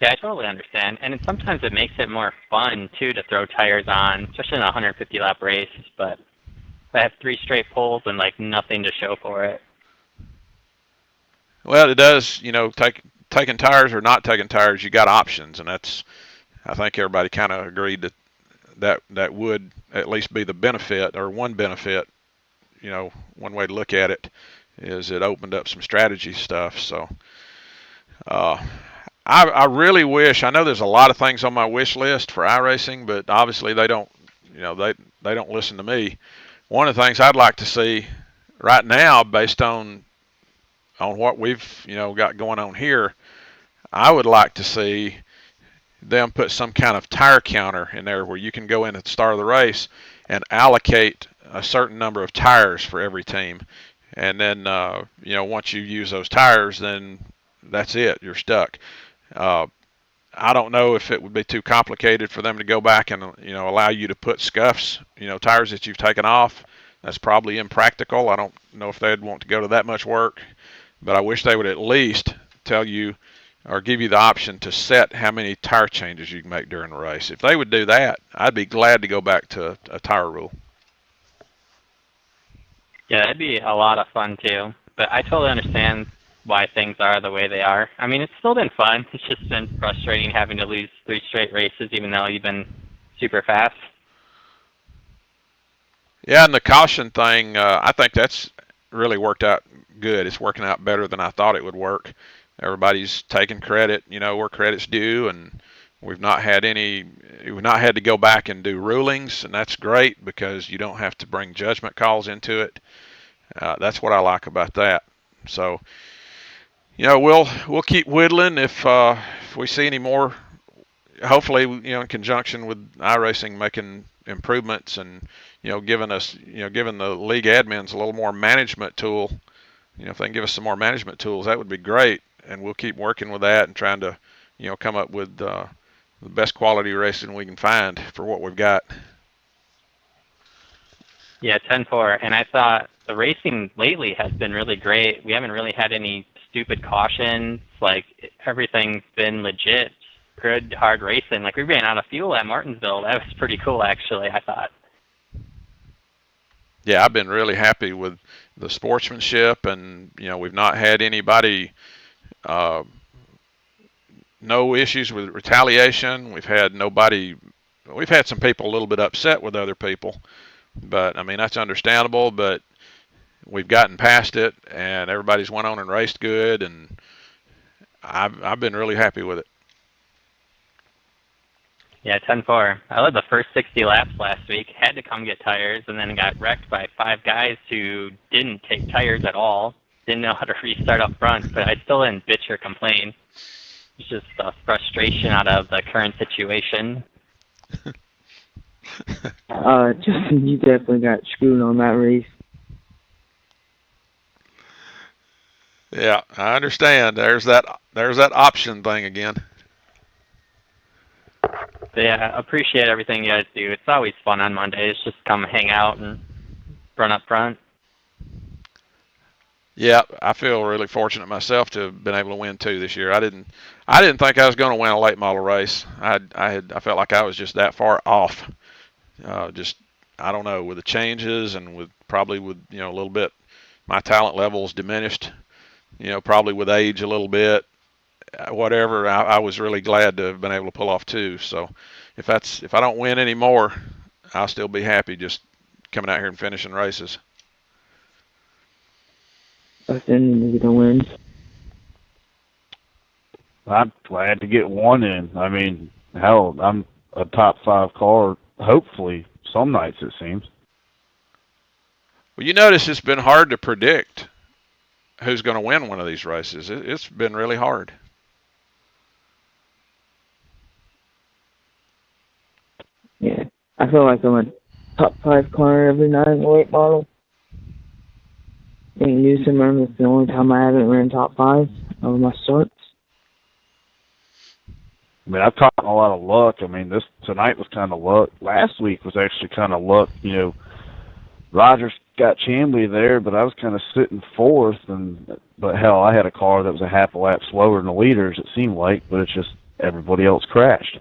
Yeah, I totally understand. And sometimes it makes it more fun, too, to throw tires on, especially in a 150-lap race. But I have 3 straight pulls and, nothing to show for it. Well, it does, taking tires or not taking tires, you got options. And I think everybody kind of agreed that would at least be the benefit, or one benefit, one way to look at it is it opened up some strategy stuff. So I really wish, I know there's a lot of things on my wish list for iRacing, but obviously they don't, they don't listen to me. One of the things I'd like to see right now, based on what we've, got going on here, I would like to see them put some kind of tire counter in there where you can go in at the start of the race and allocate a certain number of tires for every team. And then, once you use those tires, then that's it. You're stuck. I don't know if it would be too complicated for them to go back and, allow you to put scuffs, tires that you've taken off. That's probably impractical. I don't know if they'd want to go to that much work, but I wish they would at least tell you, or give you the option to set how many tire changes you can make during the race. If they would do that, I'd be glad to go back to a tire rule. Yeah, that'd be a lot of fun too. But I totally understand why things are the way they are. I mean, it's still been fun. It's just been frustrating having to lose 3 straight races, even though you've been super fast. Yeah, and the caution thing, I think that's really worked out good. It's working out better than I thought it would work. Everybody's taking credit, where credit's due, and we've not had to go back and do rulings, and that's great because you don't have to bring judgment calls into it. That's what I like about that. So, we'll keep whittling if we see any more. Hopefully, in conjunction with iRacing making improvements and giving the league admins a little more management tool. If they can give us some more management tools, that would be great. And we'll keep working with that and trying to, come up with the best quality racing we can find for what we've got. Yeah, 10-4. And I thought the racing lately has been really great. We haven't really had any stupid cautions. Like, everything's been legit, good, hard racing. Like, we ran out of fuel at Martinsville. That was pretty cool, actually, I thought. Yeah, I've been really happy with the sportsmanship, and we've not had anybody, no issues with retaliation. We've had some people a little bit upset with other people, but I mean that's understandable. But we've gotten past it, and everybody's went on and raced good, and I've been really happy with it. Yeah, 10-4. I led the first 60 laps last week, had to come get tires, and then got wrecked by 5 guys who didn't take tires at all, didn't know how to restart up front, but I still didn't bitch or complain. It's just frustration out of the current situation. Justin, you definitely got screwed on that race. Yeah, I understand. There's that option thing again. Yeah, I appreciate everything you guys do. It's always fun on Mondays. Just come hang out and run up front. Yeah, I feel really fortunate myself to have been able to win 2 this year. I didn't think I was going to win a late model race. I felt like I was just that far off. I don't know, with the changes and with a little bit, my talent levels diminished. Probably with age a little bit. Whatever, I was really glad to have been able to pull off 2. So if I don't win anymore, I'll still be happy just coming out here and finishing races. Justin, you gonna win? I'm glad to get 1 in. I mean, hell, I'm a top 5 car, hopefully, some nights it seems. Well, you notice it's been hard to predict who's going to win one of these races. It's been really hard. Yeah, I feel like I'm a top 5 car every night in the late model. I think Newsom is the only time I haven't ran top 5 of my starts. I mean, I've caught a lot of luck. I mean, tonight was kind of luck. Last week was actually kind of luck. Rogers got Chamblee there, but I was kind of sitting 4th. But hell, I had a car that was a half a lap slower than the leaders, it seemed like, but it's just everybody else crashed.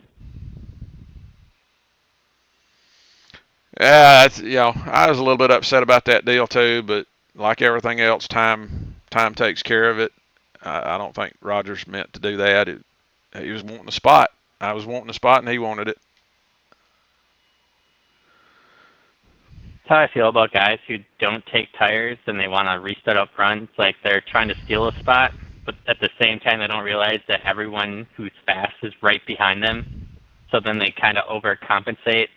Yeah, I was a little bit upset about that deal too, but like everything else, time takes care of it. I don't think Rogers meant to do that. He was wanting a spot. I was wanting a spot, and he wanted it. That's how I feel about guys who don't take tires and they want to restart up front. It's like they're trying to steal a spot, but at the same time they don't realize that everyone who's fast is right behind them. So then they kind of overcompensate.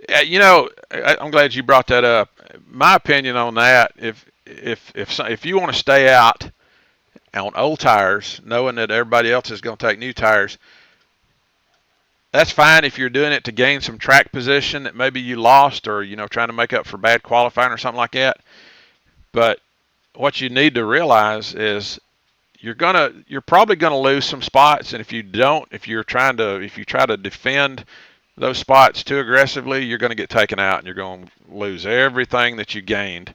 Yeah, I'm glad you brought that up. My opinion on that, if you want to stay out on old tires, knowing that everybody else is going to take new tires, that's fine if you're doing it to gain some track position that maybe you lost, or trying to make up for bad qualifying or something like that. But what you need to realize is you're probably gonna lose some spots, and if you try to defend those spots too aggressively, you're going to get taken out and you're going to lose everything that you gained.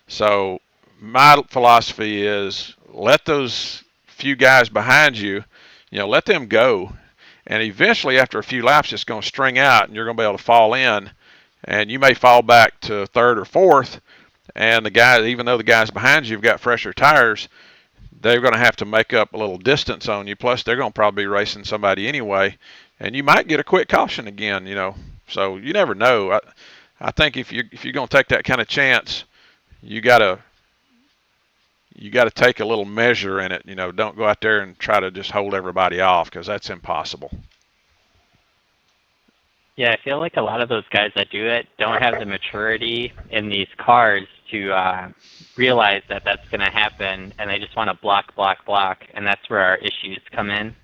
So my philosophy is let those few guys behind you, let them go. And eventually, after a few laps, it's going to string out, and you're going to be able to fall in. And you may fall back to third or fourth, and even though the guys behind you have got fresher tires, they're going to have to make up a little distance on you. Plus, they're going to probably be racing somebody anyway, and you might get a quick caution again. So you never know. I think if you're going to take that kind of chance, you got to take a little measure in it. Don't go out there and try to just hold everybody off, because that's impossible. Yeah, I feel like a lot of those guys that do it don't have the maturity in these cars to realize that that's going to happen, and they just want to block, and that's where our issues come in.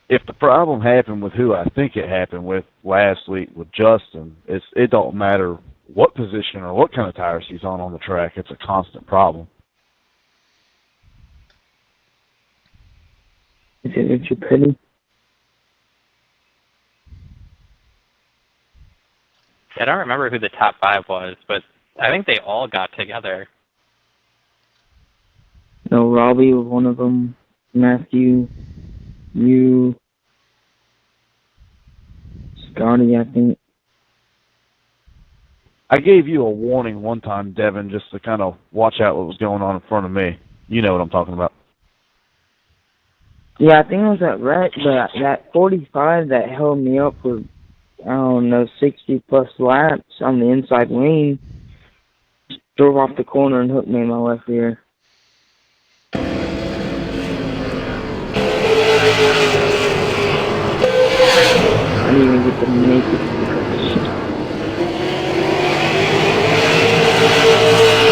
If the problem happened with who I think it happened with last week with Justin, it don't matter what position or what kind of tires he's on the track. It's a constant problem. Is it too pretty? I don't remember who the top 5 was, but I think they all got together. No, Robbie was one of them. Matthew, you, Scotty, I think. I gave you a warning one time, Devin, just to kind of watch out what was going on in front of me. You know what I'm talking about. Yeah, I think it was that wreck, but that 45 that held me up for, 60-plus laps on the inside lane, drove off the corner and hooked me in my left ear. I didn't even get to make it.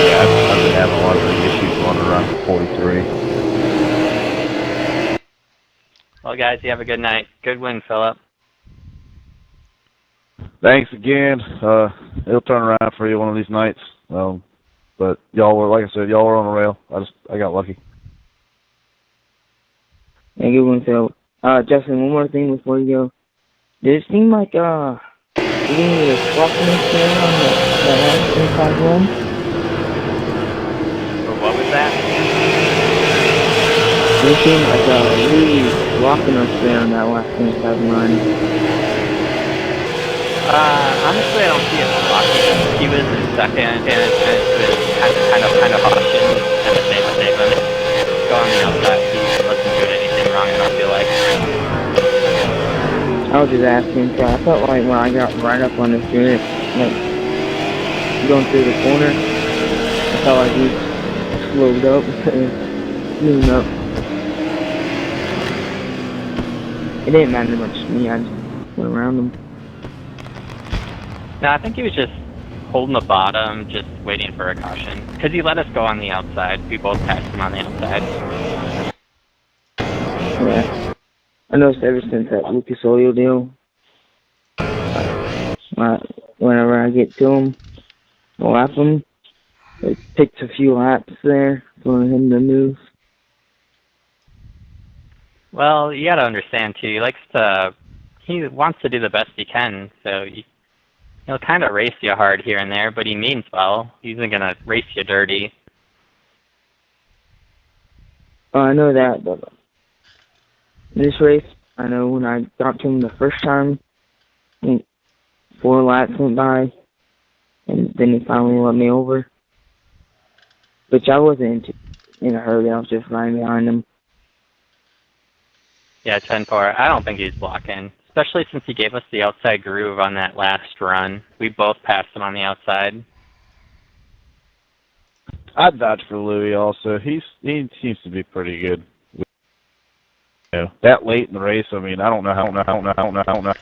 Yeah, I've been having a lot of issues running around 43. Well, guys, you have a good night. Good win, Philip. Thanks again. It'll turn around for you one of these nights. But y'all were, like I said, y'all were on the rail. I got lucky. Yeah, good one, Phil. Justin, one more thing before you go. Did it seem like, you were swapping this there on the last inside one? What was that? Did it seem like, really blocking us there on that last inside line? Honestly, I don't see it blocking. He was in second, and it was kind of caution at the same time. Go on the outside. He wasn't doing anything wrong, I don't feel like. I was just asking, so I felt like when I got right up on the street, like, going through the corner, I felt like he slowed up and moved up. It didn't matter much to me, I just went around him. No, I think he was just holding the bottom, just waiting for a caution. Because he let us go on the outside. We both passed him on the outside. Yeah. I noticed ever since that Lucas Oil deal, whenever I get to him, I'll lap him. It takes a few laps there for him to move. Well, you got to understand, too. He wants to do the best he can, so he'll kind of race you hard here and there, but he means well. He isn't going to race you dirty. Oh, I know that, but this race, I know when I got to him the first time, I think 4 laps went by, and then he finally let me over. Which I wasn't in a hurry, I was just riding behind him. Yeah, 10-4. I don't think he's blocking, especially since he gave us the outside groove on that last run. We both passed him on the outside. I'd vouch for Louis also. He seems to be pretty good. That late in the race, I mean, I don't know.